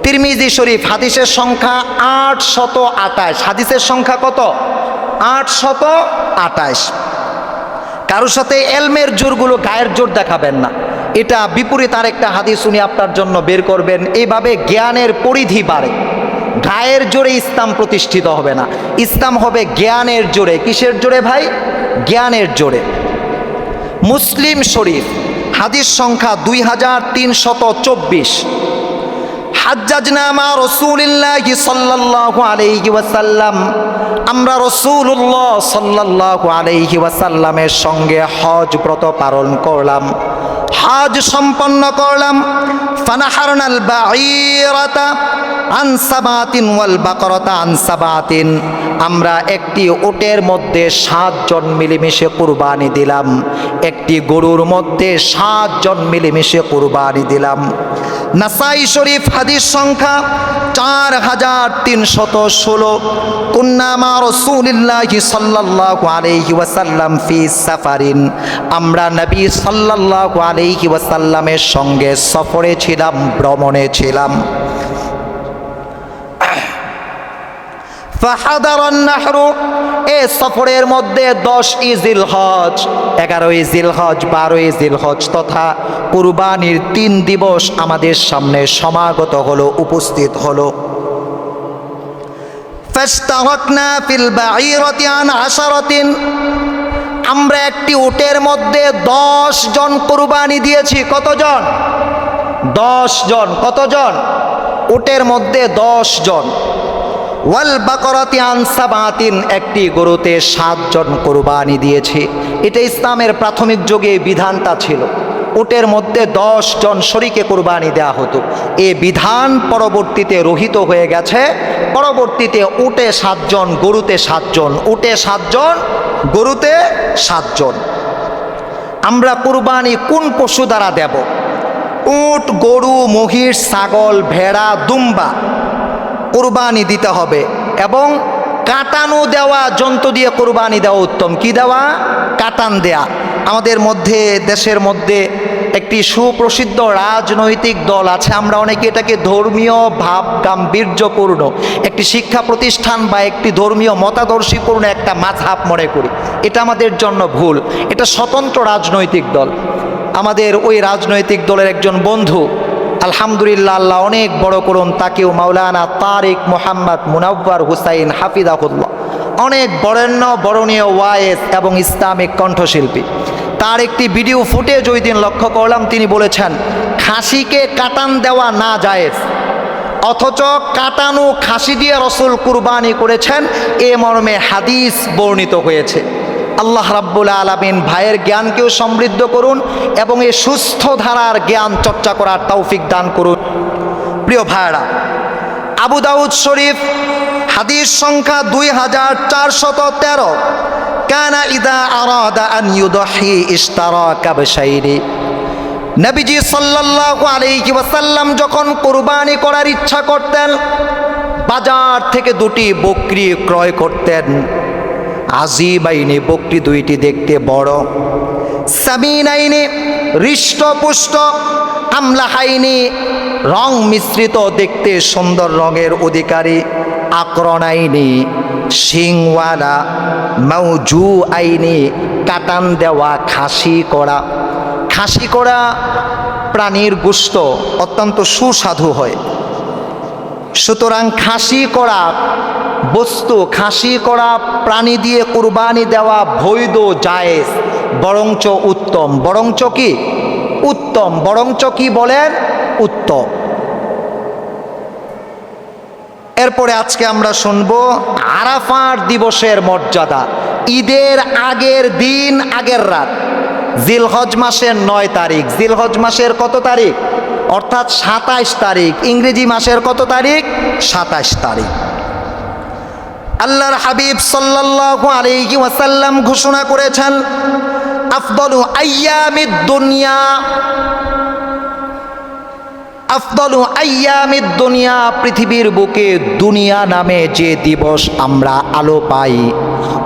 তিরমিজি শরীফ হাদিসের সংখ্যা 828। হাদিসের সংখ্যা কত? 828। কারোর সাথে এলমের জোরগুলো গায়ের জোর দেখাবেন না। এটা বিপরীত আরেকটা হাদিস উনি আপনার জন্য বের করবেন। এইভাবে জ্ঞানের পরিধি বাড়ে। গায়ের জোরে ইসলাম প্রতিষ্ঠিত হবে না, ইসলাম হবে জ্ঞানের জোরে। কিসের জোরে ভাই? জ্ঞানের জোরে। মুসলিম শরীফ হাদিস সংখ্যা 2324। হাজ্জাজনা মা রাসূলিল্লাহি সাল্লাল্লাহু আলাইহি ওয়াসাল্লাম, আমরা রাসূলুল্লাহ সাল্লাল্লাহু আলাইহি ওয়াসাল্লামের সঙ্গে হজ ব্রত পালন করলাম, হজ সম্পন্ন করলাম। ফানাহারনাল বাঈরাতা আন সাবাতিন ওয়াল বাকরাতা আন সাবাতিন, আমরা একটি ওটের মধ্যে 7 জন মিলেমিশে কুরবানি দিলাম, একটি গরুর মধ্যে 7 জন মিলেমিশে কুরবানি দিলাম। নাসাই শরীফ হাদিস সংখ্যা 4316। কুন্না মা রাসূলিল্লাহি সাল্লাল্লাহু আলাইহি ওয়াসাল্লাম ফি সাফারিন, আমরা নবী সাল্লাল্লাহু আলাইহি ওয়াসাল্লামের সঙ্গে সফরে ছিলাম, ভ্রমণে ছিলাম। ফাহাদারান নাহরু, এ সফরের মধ্যে 10ই জিলহজ, 11ই জিলহজ, 12ই জিলহজ তথা কুরবানির 3 দিবস আমাদের সামনে সমাগত হলো, উপস্থিত হলো। ফাস্তারাকনা ফিল বাঈরাতি আন 10, আমরা একটি উটের মধ্যে 10 জন কুরবানি দিয়েছি। কতজন? 10 জন। কতজন? উটের মধ্যে 10 জন। ওয়াল বাকরাতি আন সাবাতিন, একটি গরুতে 7 জন কুরবানি দিয়েছি। এটা ইসলামের প্রাথমিক যুগে বিধানটা ছিল, উটের মধ্যে 10 জন শরীকে কুরবানি দেওয়া হতো। এ বিধান পরবর্তীতে রহিত হয়ে গেছে। পরবর্তীতে উটে 7 জন, গরুতে 7 জন, উটে 7 জন, গরুতে 7 জন। আমরা কুরবানি কোন পশু দ্বারা দেব? উট, গরু, মহিষ, ছাগল, ভেড়া, দুম্বা কুরবানি দিতে হবে। এবং কাটানো দেওয়া জন্তু দিয়ে কুরবানি দেওয়া উত্তম। কি দেওয়া? কাটান দেয়া। আমাদের মধ্যে, দেশের মধ্যে একটি সুপ্রসিদ্ধ রাজনৈতিক দল আছে, আমরা অনেকে এটাকে ধর্মীয় ভাব গাম্ভীর্যপূর্ণ একটি শিক্ষা প্রতিষ্ঠান বা একটি ধর্মীয় মতাদর্শীপূর্ণ একটা মাযহাব মনে করি। এটা আমাদের জন্য ভুল। এটা স্বতন্ত্র রাজনৈতিক দল। আমাদের ওই রাজনৈতিক দলের একজন বন্ধু, আলহামদুলিল্লাহ, আল্লাহ অনেক বড় করুন তাকেও, মাওলানা তারিক মোহাম্মদ মুনাব্বার হুসাইন হাফিজাহুল্লাহ, অনেক বরেণ্য বরণীয় ওয়াইজ এবং ইসলামিক কণ্ঠশিল্পী। তার একটি ভিডিও ফুটেজ ওই দিন লক্ষ্য করলাম। তিনি বলেছেন খাসিকে কাটান দেওয়া না জায়েজ, অথচ কাটানো খাসি দিয়ে রসুল কুরবানি করেছেন, এ মর্মে হাদিস বর্ণিত হয়েছে। আল্লাহ রাব্বুল আলামিন ভাইয়ের জ্ঞানকেও সমৃদ্ধ করুন এবং এই সুস্থ ধারার জ্ঞান চর্চা করার তৌফিক দান করুন। প্রিয় ভাইরা, আবু দাউদ শরীফ হাদিস সংখ্যা 2413। কানা ইদা আরাদা আন ইউদহি ইশতারা কাবশাইনি, নবীজি সাল্লাল্লাহু আলাইহি ওয়াসাল্লাম যখন কুরবানি করার ইচ্ছা করতেন, বাজার থেকে 2টি বকরি ক্রয় করতেন। আজিবাইনি, বকরি 2টি দেখতে বড়, সামিনাইনি, হৃষ্টপুষ্ট, আমলাহাইনি, রং মিশ্রিত, দেখতে সুন্দর রঙের অধিকারী, আকরনাইনি, শিংওয়ালা, মাউজু আইনি, কাটান দেওয়া, খাসি করা। খাসি করা প্রাণীর গোশত অত্যন্ত সুস্বাদু হয়। সুতরাং খাসি করা বস্তু, খাসি করা প্রাণী দিয়ে কুরবানি দেওয়া বৈধ, জায়েজ, বরঞ্চ উত্তম। বরঞ্চ কি? উত্তম। বরঞ্চ কি বলেন? উত্তম। এরপরে আজকে আমরা শুনব আরাফার দিবসের মর্যাদা। ঈদের আগের দিন, আগের রাত, জিলহজ মাসের 9 তারিখ, জিলহজ মাসের কত তারিখ? অর্থাৎ 27 তারিখ। ইংরেজি মাসের কত তারিখ? 27 তারিখ। আল্লাহর হাবিব সাল্লাল্লাহু আলাইহি ওয়াসাল্লাম ঘোষণা করেছেন, আফদলু আইয়ামিদ দুনিয়া, আফদলু আইয়ামিদ দুনিয়া, পৃথিবীর বুকে দুনিয়া নামে যে দিবস আমরা আলো পাই,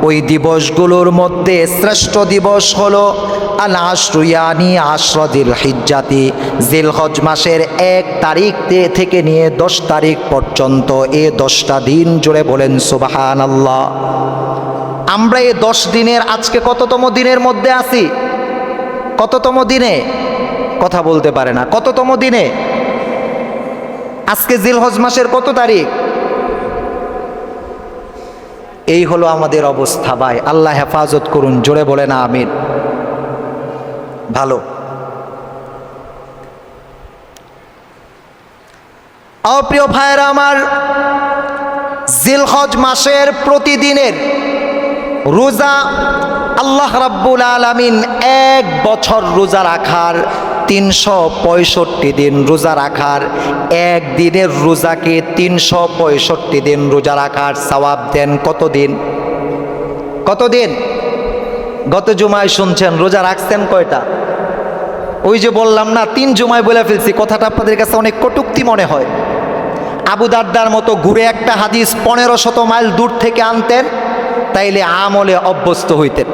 ওই দিবসগুলোর মধ্যে শ্রেষ্ঠ দিবস হলো আল আশরু, ইয়ানি আশরা জিল হিজ্জাতি, জিলহজ মাসের ১ তারিখ থেকে নিয়ে 10 তারিখ পর্যন্ত এই 10টা দিন জুড়ে বলেন সুবহানাল্লাহ। আমরা এই 10 দিনের আজকে কততম দিনের মধ্যে আছি? কততম দিনে? কথা বলতে পারে না। কততম দিনে? আজকে জিলহজ মাসের কত তারিখ? এই হলো আমাদের অবস্থা ভাই। আল্লাহ হেফাজত করুন, জোরে বলেন আমিন। ভালো। অপ্রিয় ভাইরা আমার, জিলহজ মাসের প্রতিদিনের রোজা আল্লাহ রাব্বুল আলামিন 1 বছর রোজা রাখার 365 দিন রোজা রাখার, একদিনের রোজাকে 365 দিন রোজা রাখার সওয়াব দেন। কতদিন? কতদিন? গত জুমায় শুনছেন রোজা রাখছেন কয়টা? ওই যে বললাম না, 3 জুমায় বলে ফেলছি। কথাটা আপনাদের কাছে অনেক কটূক্তি মনে হয়। আবু দারদার মতো ঘুরে একটা হাদিস 1500 মাইল দূর থেকে আনতেন, তাইলে আমলে অভ্যস্ত হইতেন।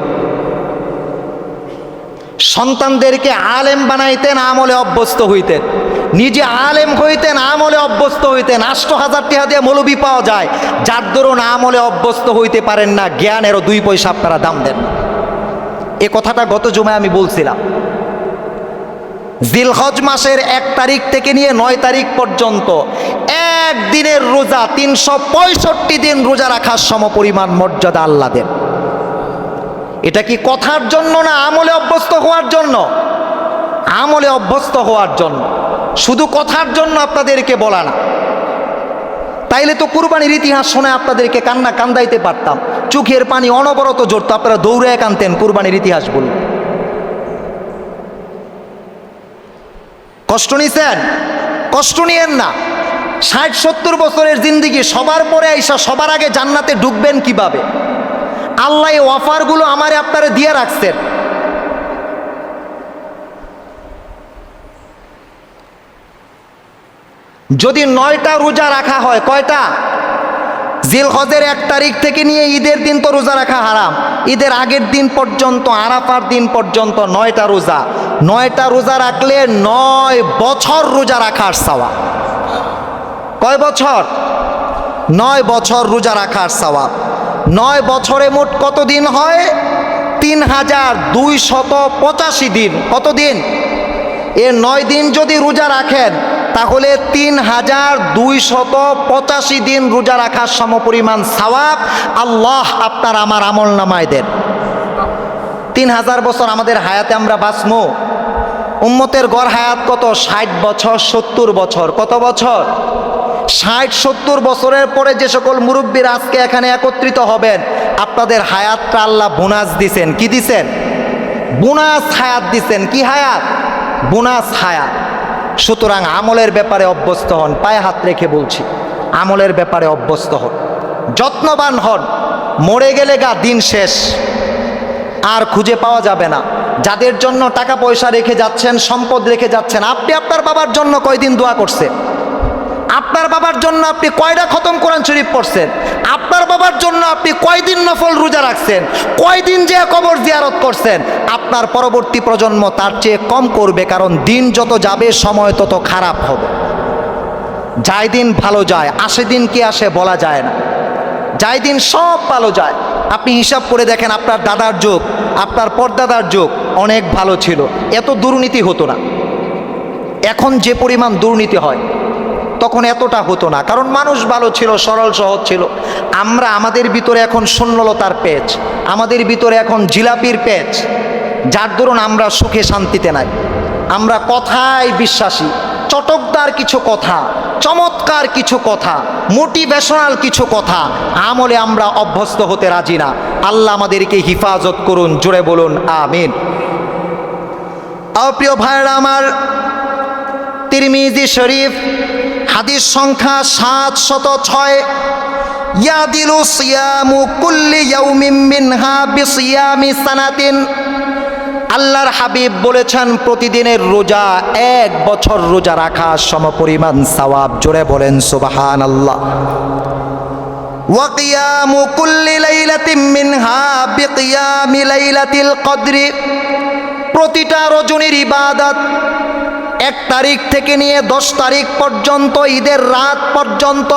সন্তানদেরকে আলেম বানাইতেন, আমলে অভ্যস্ত হইতেন। নিজে আলেম হইতেন, আমলে অভ্যস্ত হইতেন। 8,000 টাকা দিয়ে মৌলবি পাওয়া যায়, যার দরুন আমলে অভ্যস্ত হইতে পারেন না, জ্ঞানেরও 2 পয়সা আপনারা দাম দেন। এ কথাটা গত জুমায় আমি বলছিলাম। জিলহজ মাসের 1 তারিখ থেকে নিয়ে 9 তারিখ পর্যন্ত একদিনের রোজা 365 দিন রোজা রাখার সমপরিমাণ মর্যাদা আল্লাহ দেন। এটা কি কথার জন্য না আমলে অভ্যস্ত হওয়ার জন্য? আমলে অভ্যস্ত হওয়ার জন্য, শুধু কথার জন্য আপনাদেরকে বলা না। তাইলে তো কুরবানির ইতিহাস শুনে আপনাদেরকে কান্দাইতে পারতাম, চোখের পানি অনবরত ঝরতো, আপনারা দৌড়ে কানতেন কুরবানির ইতিহাস বলুন। কষ্ট নিছেন? কষ্ট নিয়েন না। 60-70 বছরের জিন্দিগি, সবার পরে আইসা সবার আগে জান্নাতে ঢুকবেন কিভাবে? আল্লাহ এই অফারগুলো আমারে আপনারা দিয়ে রাখছেন। যদি 9টা রোজা রাখা হয়, কয়টা? জিলহজের 1 তারিখ থেকে নিয়ে ঈদের দিন তো রোজা রাখা হারাম, ঈদের আগের দিন পর্যন্ত, আরাফার দিন পর্যন্ত 9টা রোজা। 9টা রোজা রাখলে 9 বছর রোজা রাখার সওয়াব। কয় বছর? 9 বছর রোজা রাখার সওয়াব। 9 বছরে মোট কত দিন হয়? 3285 দিন। কত দিন? এ 9 দিন যদি রোজা রাখেন তাহলে 3285 দিন রোজা রাখার সমপরিমাণ সওয়াব আল্লাহ আপনার আমার আমল নামায় দেন। 3000 বছর আমাদের হায়াতে আমরা বাঁচবো। উম্মতের গড় হায়াত কত? 60 বছর, 70 বছর। কত বছর? 60-70 বছরের পরে যে সকল মুরব্বীরা আজকে এখানে একত্রিত হবেন, আপনাদের হায়াতটা আল্লাহ বোনাস দিছেন। কি দিছেন? বোনাস হায়াত দিছেন। কি হায়াত? বোনাস হায়াত। সুতরাং আমলের ব্যাপারে অভ্যস্ত হন। পায়ে হাত রেখে বলছি, আমলের ব্যাপারে অভ্যস্ত হন, যত্নবান হন। মরে গেলে দিন শেষ, আর খুঁজে পাওয়া যাবে না। যাদের জন্য টাকা পয়সা রেখে যাচ্ছেন, সম্পদ রেখে যাচ্ছেন, আপনি আপনার বাবার জন্য কয়দিন দোয়া করছেন? আপনার বাবার জন্য আপনি কয়টা খতম কোরআন শরীফ পড়ছেন? আপনার বাবার জন্য আপনি কয়দিন নফল রোজা রাখছেন? কয়দিন যে কবর জিয়ারত করছেন? আপনার পরবর্তী প্রজন্ম তার চেয়ে কম করবে, কারণ দিন যত যাবে সময় তত খারাপ হবে। যায় দিন ভালো যায়, আসে দিন কি আসে বলা যায় না। যায় দিন সব ভালো যায়। আপনি হিসাব করে দেখেন, আপনার দাদার যুগ, আপনার পরদাদার যুগ অনেক ভালো ছিল, এত দুর্নীতি হতো না। এখন যে পরিমাণ দুর্নীতি হয়, তখন এতটা হতো না, কারণ মানুষ ভালো ছিল, সরল সহজ ছিল। আমরা আমাদের ভিতরে এখন শূন্যলতার পেচ, আমাদের ভিতরে এখন জিলাপির পেচ, যার দরুন আমরা সুখে শান্তিতে নাই। আমরা কথায় বিশ্বাসী, চটকদার কিছু কথা, চমৎকার কিছু কথা, মোটিভেশনাল কিছু কথা, আমলে আমরা অভ্যস্ত হতে রাজি না। আল্লাহ আমাদেরকে হিফাজত করুন, জোরে বলুন আমিন। প্রিয় ভাইরা আমার, তিরমিজি শরীফ হাদিস সংখ্যা 706, ইয়াদিলু সিয়ামু কুল্লি ইয়াউমিন মিনহা বিসিয়ামি সানাতিন। আল্লাহর হাবিব বলেছেন প্রতিদিনের রোজা 1 বছর রোজা রাখা সমপরিমাণ সওয়াব। জোরে বলেন সুবহানাল্লাহ। ওয়া কিয়ামু কুল্লি লাইলাতিন মিনহা বিকিয়ামি লাইলাতিল কদরি, প্রতিটা রজনীর ইবাদত 1 তারিখ থেকে নিয়ে 10 তারিখ পর্যন্ত, ঈদের রাত পর্যন্ত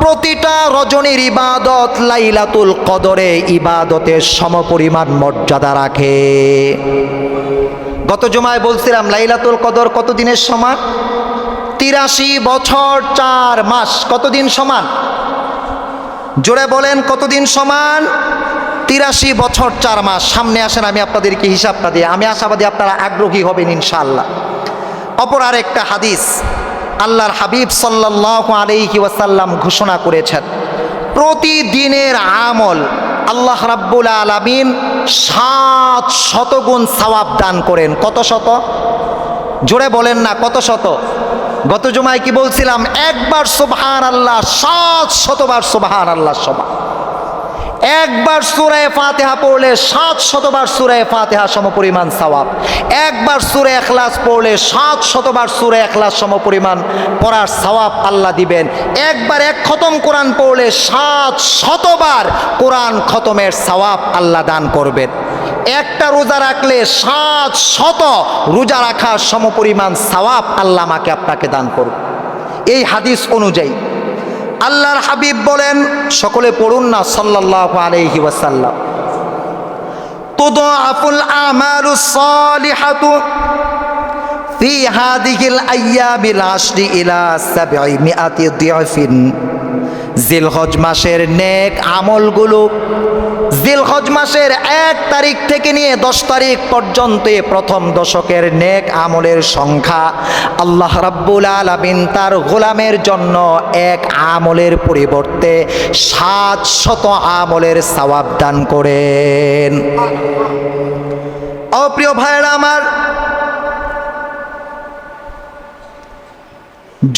প্রতিটা রজনীর ইবাদত লাইলাতুল কদরে ইবাদতের সমপরিমাণ মর্যাদা রাখে। গত জুমায় বলছিলাম লাইলাতুল কদর কত দিনের সমান? 83 বছর 4 মাস। কতদিন সমান? জোরে বলেন কতদিন সমান? 83 বছর 4 মাস। সামনে আসেন আমি আপনাদেরকে হিসাবটা দিয়ে, আমি আশাবাদী আপনারা আগ্রহী হবেন ইনশাআল্লাহ। অপর আরেকটা হাদিস, আল্লাহর হাবিব সাল্লাল্লাহু আলাইহি ওয়াসাল্লাম ঘোষণা করেছেন প্রতিদিনের আমল আল্লাহ রাব্বুল আলামিন 700 গুণ সওয়াব দান করেন। কত শত? জোরে বলেন না কত শত? গত জুমায় কি বলছিলাম? একবার সুবহানাল্লাহ 700 বার সুবহানাল্লাহ সমান। একবার সূরা ফাতিহা পড়লে 700 বার সূরা ফাতিহা সমপরিমাণ সওয়াব। একবার সূরা ইখলাস পড়লে 700 বার সূরা ইখলাস সমপরিমাণ পড়ার সওয়াব আল্লাহ দিবেন। একবার 1 খতম কোরআন পড়লে 700 বার কোরআন খতমের সওয়াব আল্লাহ দান করবেন। একটা রোজা রাখলে 700 রোজা রাখার সমপরিমাণ সওয়াব আল্লাহ আমাকে আপনাকে দান করবে। এই হাদিস অনুযায়ী আল্লাহর হাবিব বলেন, সকলে পড়ুন না সাল্লাল্লাহু আলাইহি ওয়াসাল্লাম, তুদআফুল আমালুস সালিহাতু ফি হাদিহিল আইয়ামিল আশরি ইলা 700 দিআফিন। জিলহজ মাসের নেক আমলগুলো জিলহজ মাসের 1 তারিখ থেকে নিয়ে 10 তারিখ পর্যন্ত প্রথম দশকের নেক আমলের সংখ্যা আল্লাহ রাব্বুল আলামিন তার গোলামের জন্য 1 আমলের পরিবর্তে 700 আমলের সওয়াব দান করেন। অপ্রিয় ভাইরা আমার,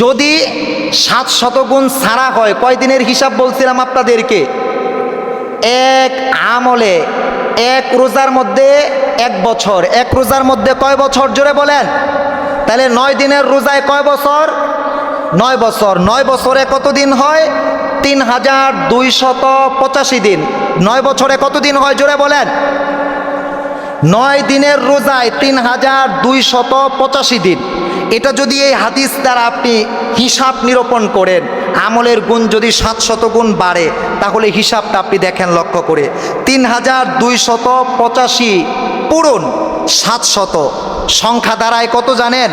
যদি 700 গুণ ছাড়া হয়, কয় দিনের হিসাব বলছিলাম আপনাদেরকে? 1 আমলে 1 রোজার মধ্যে 1 বছর। 1 রোজার মধ্যে কয় বছর? জোরে বলেন। তাহলে 9 দিনের রোজায় কয় বছর? 9 বছর। 9 বছরে কত দিন হয়? 3285 দিন। 9 বছরে কত দিন হয়? জোরে বলেন। 9 দিনের রোজায় 3285 দিন। এটা যদি এই হাদিস দ্বারা আপনি হিসাব নিরূপণ করেন, আমলের গুণ যদি 700 গুণ বাড়ে, তাহলে হিসাবটা আপনি দেখেন লক্ষ্য করে। 3285 পূরণ 700 সংখ্যা দাঁড়ায় কত জানেন?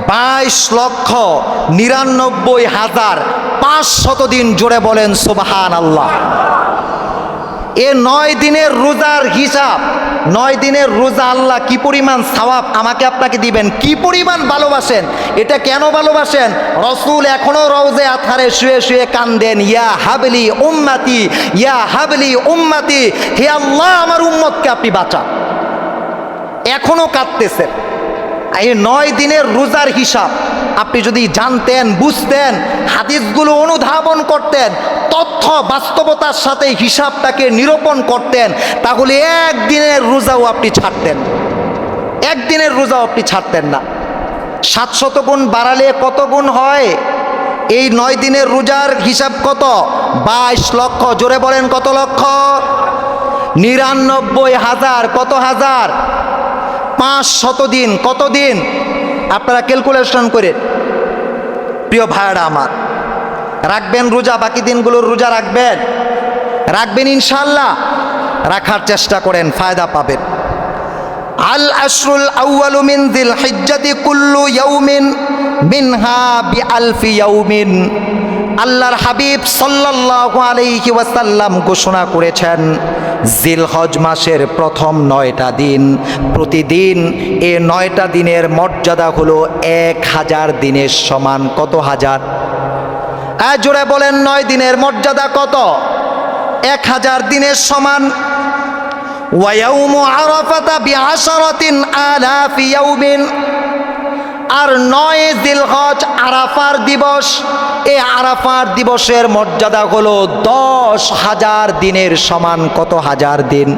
22,99,500 দিন। জোরে বলেন সুবহানাল্লাহ। এ 9 দিনের রোজার হিসাব, 9 দিনের রোজা আল্লাহ কি পরিমাণ সওয়াব আমাকে আপনাকে দিবেন, কি পরিমাণ ভালোবাসেন। এটা কেন ভালোবাসেন? রাসূল এখনো রওজে আতহারে শুয়ে শুয়ে কান্দেন, ইয়া হাবলি উম্মতি, ইয়া হাবলি উম্মতি, হে আল্লাহ আমার উম্মতকে আপনি বাঁচান। এখনো কাঁদতেছেন। এই 9 দিনের রোজার হিসাব আপনি যদি জানতেন, বুঝতেন, হাদিসগুলো অনুধাবন করতেন, তথ্য বাস্তবতার সাথে হিসাবটাকে নিরূপণ করতেন, তাহলে 1 দিনের রোজাও আপনি ছাড়তেন। 1 দিনের রোজাও আপনি ছাড়তেন না। 700 গুণ বাড়ালে কত গুণ হয়? এই 9 দিনের রোজার হিসাব কত? 22 লক্ষ। জোরে বলেন কত লক্ষ? 99,000। কত হাজার? 500 দিন। কত দিন? আপনারা ক্যালকুলেশন করে। প্রিয় ভাইরা আমার, রাখবেন রোজা, বাকি দিনগুলোর রোজা রাখবেন? রাখবেন ইনশাআল্লাহ। রাখার চেষ্টা করেন, ফায়দা পাবেন। আল আশরুল আউয়ালু মিন যিল হিজ্জাতি কুল্লু ইয়াউমিন মিনহা বিআলফি ইয়াউমিন। আল্লাহর হাবিব সাল্লাল্লাহু আলাইহি ওয়াসাল্লাম ঘোষণা করেছেন, জিলহজ মাসের প্রথম 9টা দিন, প্রতিদিন এই 9টা দিনের মর্যাদা হলো 1000 দিনের সমান। কত হাজার? জোরে বলেন 9 দিনের মর্যাদা কত? 1000 দিনের সমান। ওয়ায়াউমু আরাফাতা বিআশরাতিন আলাফি ইয়াউমিন। আর 9 জিলহজ আরাফার দিবস। এই আরাফার দিবসের মর্যাদা হলো 10,000 দিনের সমান। কত হাজার দিন?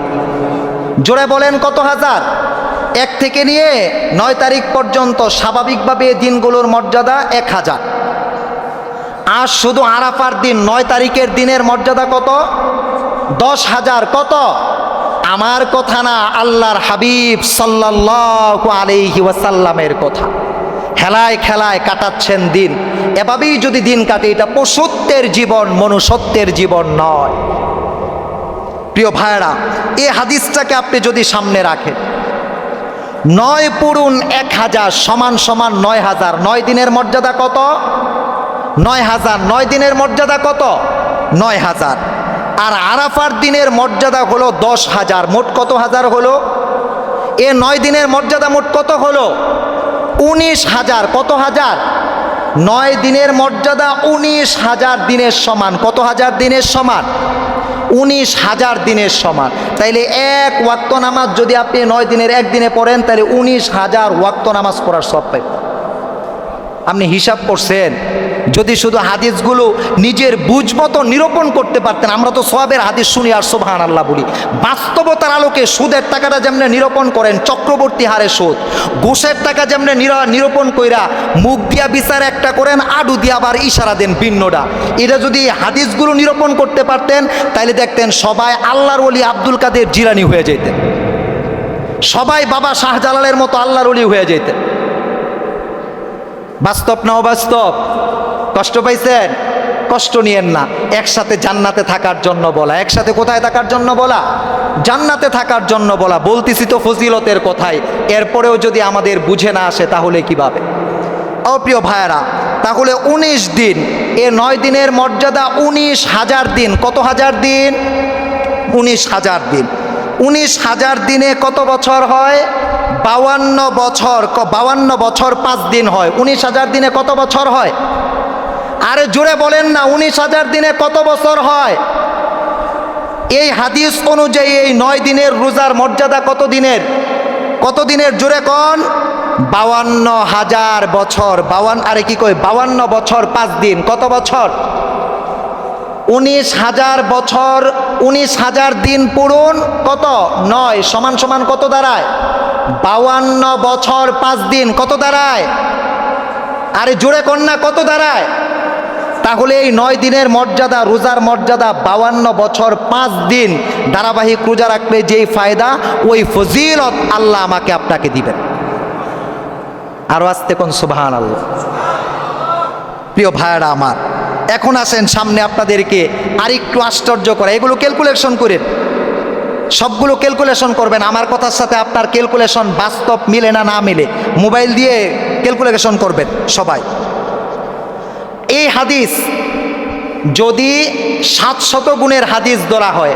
জোরে বলেন কত হাজার? 1 থেকে নিয়ে 9 তারিখ পর্যন্ত স্বাভাবিকভাবে দিনগুলোর মর্যাদা 1000। আর শুধু আরাফার দিন 9 তারিখের দিনের মর্যাদা কত? 10,000। কত? আমার কথা না, আল্লাহর হাবিব সাল্লাল্লাহু আলাইহি ওয়াসাল্লামের কথা। খেলায় খেলায় কাটাচ্ছেন দিন। এভাবেই যদি দিন কাটে, এটা পশুত্বের জীবন, মনুষ্যত্বের জীবন নয়। প্রিয় ভাইরা, এই হাদিসটাকে আপনি যদি সামনে রাখেন, 9 পূরণ 1000 সমান সমান 9000। 9 দিনের মর্যাদা কত? 9000। 9 দিনের মর্যাদা কত? 9000। আর আরাফার দিনের মর্যাদা হলো 10,000। মোট কত হাজার হলো? এ 9 দিনের মর্যাদা মোট কত হলো? 19,000। কত হাজার? 9 দিনের মর্যাদা 19,000 দিনের সমান। কত হাজার দিনের সমান? 19,000 দিনের সমান। তাইলে 1 ওয়াক্ত নামাজ যদি আপনি 9 দিনের একদিনে পড়েন, তাহলে 19,000 ওয়াক্ত নামাজ পড়ার সওয়াব পাবেন। আপনি হিসাব করছেন? যদি শুধু হাদিসগুলো নিজের বুঝ মতো নিরূপণ করতে পারতেন। আমরা তো সওয়াবের হাদিস শুনি আর সুবহানাল্লাহ বলি। বাস্তবতার আলোকে সুদের টাকাটা যেমনি নিরূপণ করেন চক্রবর্তী হারে সুদ, ঘুষের টাকা যেমনি নিরূপণ কইরা মুখ দিয়া বিচার একটা করেন, আডু দিয়া আবার ইশারা দেন ভিন্নটা। এটা যদি হাদিসগুলো নিরূপণ করতে পারতেন, তাইলে দেখতেন সবাই আল্লাহর ওলি আব্দুল কাদের জিলানী হয়ে যেতেন, সবাই বাবা শাহজালালের মতো আল্লাহর ওলি হয়ে যেতেন। বাস্তব না অবাস্তব? কষ্ট পাইছেন? কষ্ট নিয়েন না। একসাথে জান্নাতে থাকার জন্য বলা। একসাথে কোথায় থাকার জন্য বলা? জান্নাতে থাকার জন্য বলা। বলতেছি তো ফজিলতের কথাই, এরপরেও যদি আমাদের বুঝে না আসে তাহলে কিভাবে? প্রিয় ভাইয়েরা, তাহলে 19 দিন, এ 9 দিনের মর্যাদা 19,000 দিন। কত হাজার দিন? 19,000 দিন। 19,000 দিনে কত বছর হয়? 52 বছর। 52 বছর 5 দিন হয়। 19,000 দিনে কত বছর হয়? আরে জোরে বলেন না, 19,000 দিনে কত বছর হয়? এই হাদিস অনুযায়ী এই 9 দিনের রোজার মর্যাদা কত দিনের? কত দিনের? জোরে কোন? 52,000 বছর। 52 বছর 5 দিন। কত বছর? 19,000 বছর। 19,000 দিন পূরণ কত? 9 সমান সমান কত দাঁড়ায়? 52 বছর 5 দিন। কত দাঁড়ায়? আরে জোরে কন্যা, কত দাঁড়ায়? তাহলে এই 9 দিনের মর্যাদা, রোজার মর্যাদা 52 বছর 5 দিন ধারাবাহিক রোজা রাখলে যেই ফায়দা, ওই ফজিলত আল্লাহ আমাকে আপনাকে দিবেন। আরো আসতে কোন সুবহানাল্লাহ। প্রিয় ভাইয়েরা আমার, এখন আসেন সামনে আপনাদেরকে আরেকটু আশ্চর্য করা। এগুলো ক্যালকুলেশন করেন, সবগুলো ক্যালকুলেশন করবেন। আমার কথার সাথে আপনার ক্যালকুলেশন বাস্তব মিলে না না মিলে মোবাইল দিয়ে ক্যালকুলেশন করবেন সবাই। এই হাদিস যদি 700 গুণের হাদিস ধরা হয়,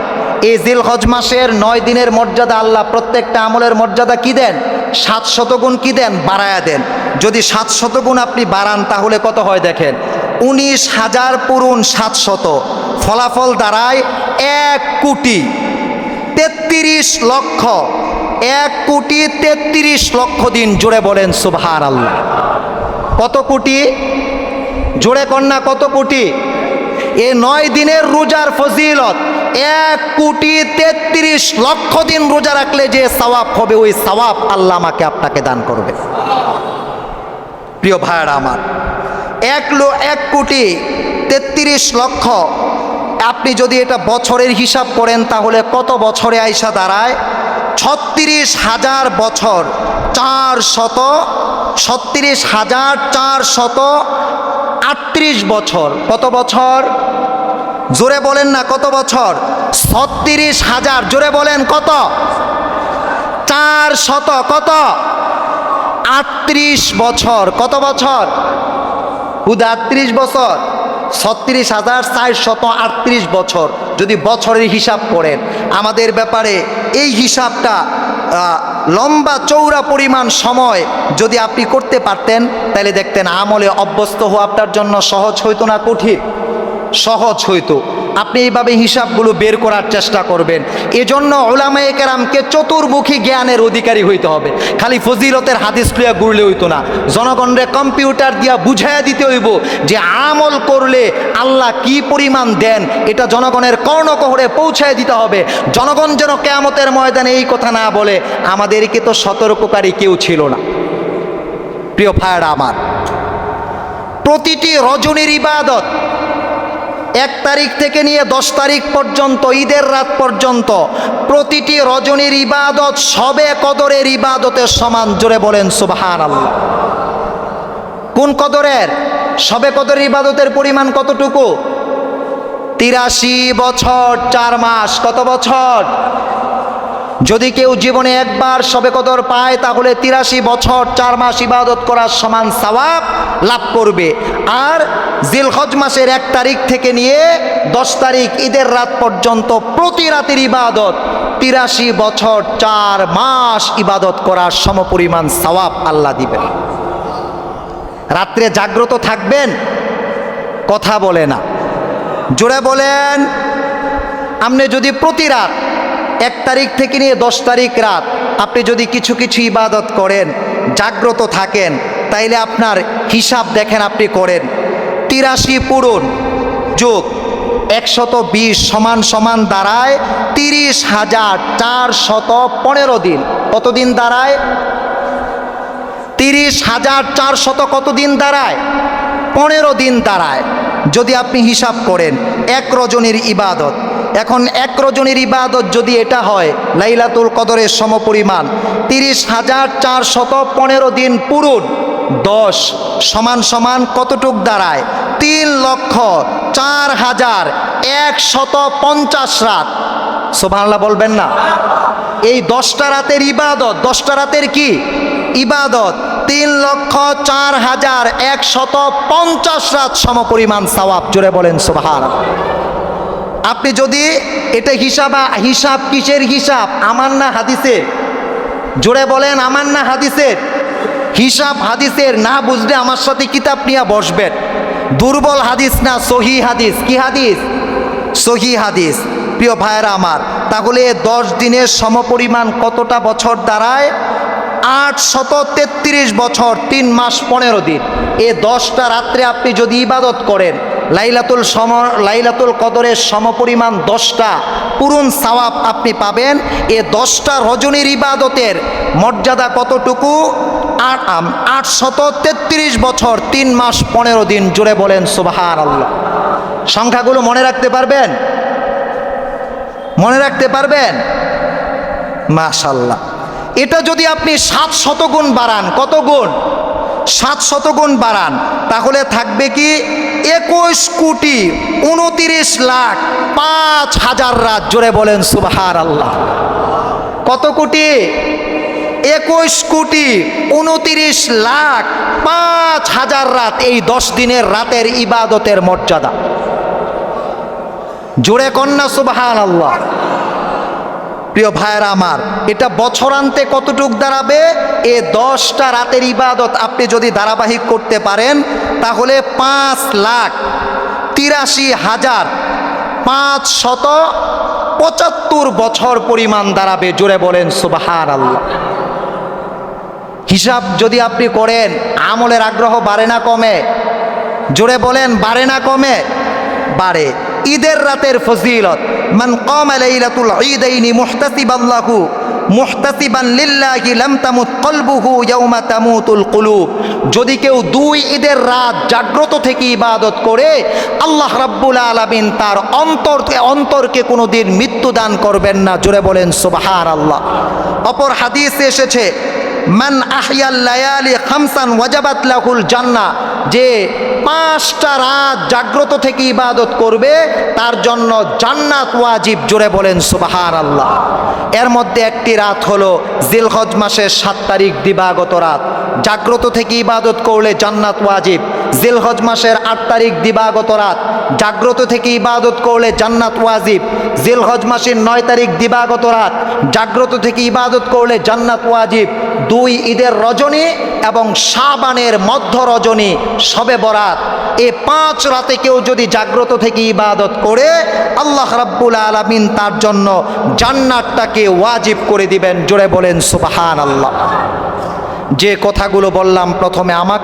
এই জিলহজ মাসের 9 দিনের মর্যাদা আল্লাহ প্রত্যেকটা আমলের মর্যাদা কি দেন? 700 গুণ কি দেন? বাড়ায়া দেন। যদি 700 গুণ আপনি বাড়ান তাহলে কত হয় দেখেন, 19,000 পূরণ 700, ফলাফল দাঁড়ায় 1,33,00,000। 1,33,00,000 দিন। জোরে বলেন সুবহানাল্লাহ। কত কোটি? জোরে কন্যা, কত কোটি? এই 9 দিনের রোজার ফজিলত 1,33,00,000 দিন রোজা রাখলে যে সওয়াব হবে, ওই সওয়াব আল্লাহ আমাকে আপনাকে দান করবে। প্রিয় ভাইয়েরা আমার, 1,33,00,000 আপনি যদি এটা বছরের হিসাব করেন তাহলে কত বছরে আইসা দাঁড়ায়? 36,000 বছর 36,438 বছর। কত বছর? জোরে বলেন না, কত বছর? 36,000। জোরে বলেন কত? 400 কত? 38 বছর। কত বছর? 38 বছর। 36,438 বছর যদি বছরের হিসাব করেন। আমাদের ব্যাপারে এই হিসাবটা লম্বা চৌড়া পরিমাণ সময় যদি আপনি করতে পারতেন, তাহলে দেখতেন আমলে অভ্যস্ত হওয়া আপনার জন্য সহজ হইতো না কঠিন? সহজ হইতো। আপনি এইভাবে হিসাবগুলো বের করার চেষ্টা করবেন। এজন্য উলামায়ে কেরামকে চতুর্মুখী জ্ঞানের অধিকারী হইতে হবে। খালি ফজিলতের হাদিস লইয়া ঘুরলে হইতো না, জনগণরে কম্পিউটার দিয়া বুঝাইয়া দিতে হইব যে আমল করলে আল্লাহ কি পরিমাণ দেন, এটা জনগণের কর্ণকহরে পৌঁছায় দিতে হবে। জনগণ যেন কিয়ামতের ময়দানে এই কথা না বলে আমাদেরকে তো সতর্ককারী কেউ ছিল না। প্রিয় ভাইরা আমার, প্রতিটি রজনীর ইবাদত 1 তারিখ থেকে নিয়ে 10 তারিখ পর্যন্ত, ঈদের রাত পর্যন্ত প্রতিটি রজনীর ইবাদত সবে কদরের ইবাদতের সমান। জোরে বলেন সুবহানাল্লাহ। কোন কদরের? সবে কদরের ইবাদতের পরিমাণ কতটুকু? 83 বছর 4 মাস। কত বছর? যদি কেউ জীবনে একবার সবে কদর পায় তাহলে 83 বছর 4 মাস ইবাদত করার সমান সওয়াব লাভ করবে। আর জিলহজ মাসের 1 তারিখ থেকে নিয়ে 10 তারিখ ঈদের রাত পর্যন্ত প্রতি রাতের ইবাদত 83 বছর 4 মাস ইবাদত করার সমপরিমাণ সওয়াব আল্লাহ দিবেন। রাত্রে জাগ্রত থাকবেন, কথা বলে না, জোরে বলেন। আপনি যদি প্রতি রাত 1 তারিখ থেকে নিয়ে 10 তারিখ রাত আপনি যদি কিছু কিছু ইবাদত করেন, জাগ্রত থাকেন, তাইলে আপনার হিসাব দেখেন, আপনি করেন 83 পূরণ যোগ 120 সমান সমান দাঁড়ায় 30,415 দিন। কতদিন দাঁড়ায়? 30,400 কতদিন দাঁড়ায়? 15 দিন দাঁড়ায়। যদি আপনি হিসাব করেন 1 রজনীর ইবাদত, এখন 1 রজনীর ইবাদত যদি এটা হয় লাইলাতুল কদরের সমপরিমাণ, 30,415 দিন পূরণ 10 সমান সমান কতটুক দাঁড়ায়? 3,04,150 রাত। সুবহানাল্লাহ বলবেন না? এই 10টা রাতের ইবাদত, 10টা রাতের কি ইবাদত? 3,04,150 রাত সমপরিমাণ সওয়াব। জোরে বলেন সুবহানাল্লাহ। আপনি যদি এটা হিসাব কিসের হিসাব? আমার না হাদিসের? জোরে বলেন আমার না হাদিসের? হিসাব হাদিসের। না বুঝলে আমার সাথে কিতাব নিয়ে বসবেন। দুর্বল হাদিস না, সহি হাদিস। কি হাদিস? সহি হাদিস। প্রিয় ভাইয়েরা আমার, তাহলে 10 দিনের সমপরিমাণ কতটা বছর দাঁড়ায়? 833 বছর 3 মাস 15 দিন। এই 10টা রাত্রে আপনি যদি ইবাদত করেন, লাইলাতুল কদরের সমপরিমাণ 10টা পূরণ সওয়াব আপনি পাবেন। এ 10টা রজনীর ইবাদতের মর্যাদা কতটুকু? 833 বছর 3 মাস 15 দিন। জোরে বলেন সুবহানাল্লাহ। সংখ্যাগুলো মনে রাখতে পারবেন? মনে রাখতে পারবেন? মাশাআল্লাহ। এটা যদি আপনি 700 গুণ বাড়ান, কত গুণ? 700 গুণ বাড়ান, তাহলে থাকবে কি? 21,29,05,000 রাত। জোরে বলেন সুবহানাল্লাহ। কত কোটি? 21,29,05,000 রাত। এই 10 দিনের রাতের ইবাদতের মর্যাদা। জোরে কন্যা সুবহানাল্লাহ। প্রিয় ভাইয়েরা আমার, এটা বছরান্তে কতটুক দাঁড়াবে? এ 10টা রাতের ইবাদত আপনি যদি ধারাবাহিক করতে পারেন তাহলে 5,83,575 বছর পরিমাণ দাঁড়াবে। জোরে বলেন সুবহানাল্লাহ। হিসাব যদি আপনি করেন, আমলের আগ্রহ বাড়ে না কমে? জোরে বলেন বাড়ে না কমে? বাড়ে। ঈদের রাতের ফজিলত, মান কামা লাইলাতুল ঈদাইনি মুহতাসিবান লিল্লাহি লাম তামুত কলবুহু ইয়াওমা তামুতুল কুলুব। যদি কেউ 2 ঈদের রাত জাগ্রত থেকে ইবাদত করে, আল্লাহ রাব্বুল আলামিন তার অন্তরকে কোনোদিন মৃত্যু দান করবেন না। জোরে বলেন সুবহানাল্লাহ। অপর হাদিসে এসেছে, মান আহইয়াল লায়ালি খামসান ওয়াজাবাত লাহুল জান্নাহ। যে 5টা রাত জাগ্রত থেকে ইবাদত করবে তার জন্য জান্নাত ওয়াজিব। জোরে বলেন সুবহানাল্লাহ। এর মধ্যে একটি রাত হলো জিলহজ মাসের 7 তারিখ দিবাগত রাত। জাগ্রত থেকে ইবাদত করলে জান্নাত ওয়াজিব। জিলহজ মাসের 8 তারিখ দিবাগত রাত জাগ্রত থেকে ইবাদত করলে জান্নাত ওয়াজিব। জিলহজ মাসের 9 তারিখ দিবাগত রাত জাগ্রত থেকে ইবাদত করলে জান্নাত ওয়াজিব। 2 ঈদের রজনী এবং শাবানের মধ্য রজনী শবে বরাত, এই 5 রাতে কেউ যদি জাগ্রত থেকে ইবাদত করে আল্লাহ রাব্বুল আলামিন তার জন্য জান্নাতটাকে ওয়াজিব করে দিবেন। জোরে বলেন সুবহানাল্লাহ। যে কথাগুলো বললাম প্রথমে আমাকে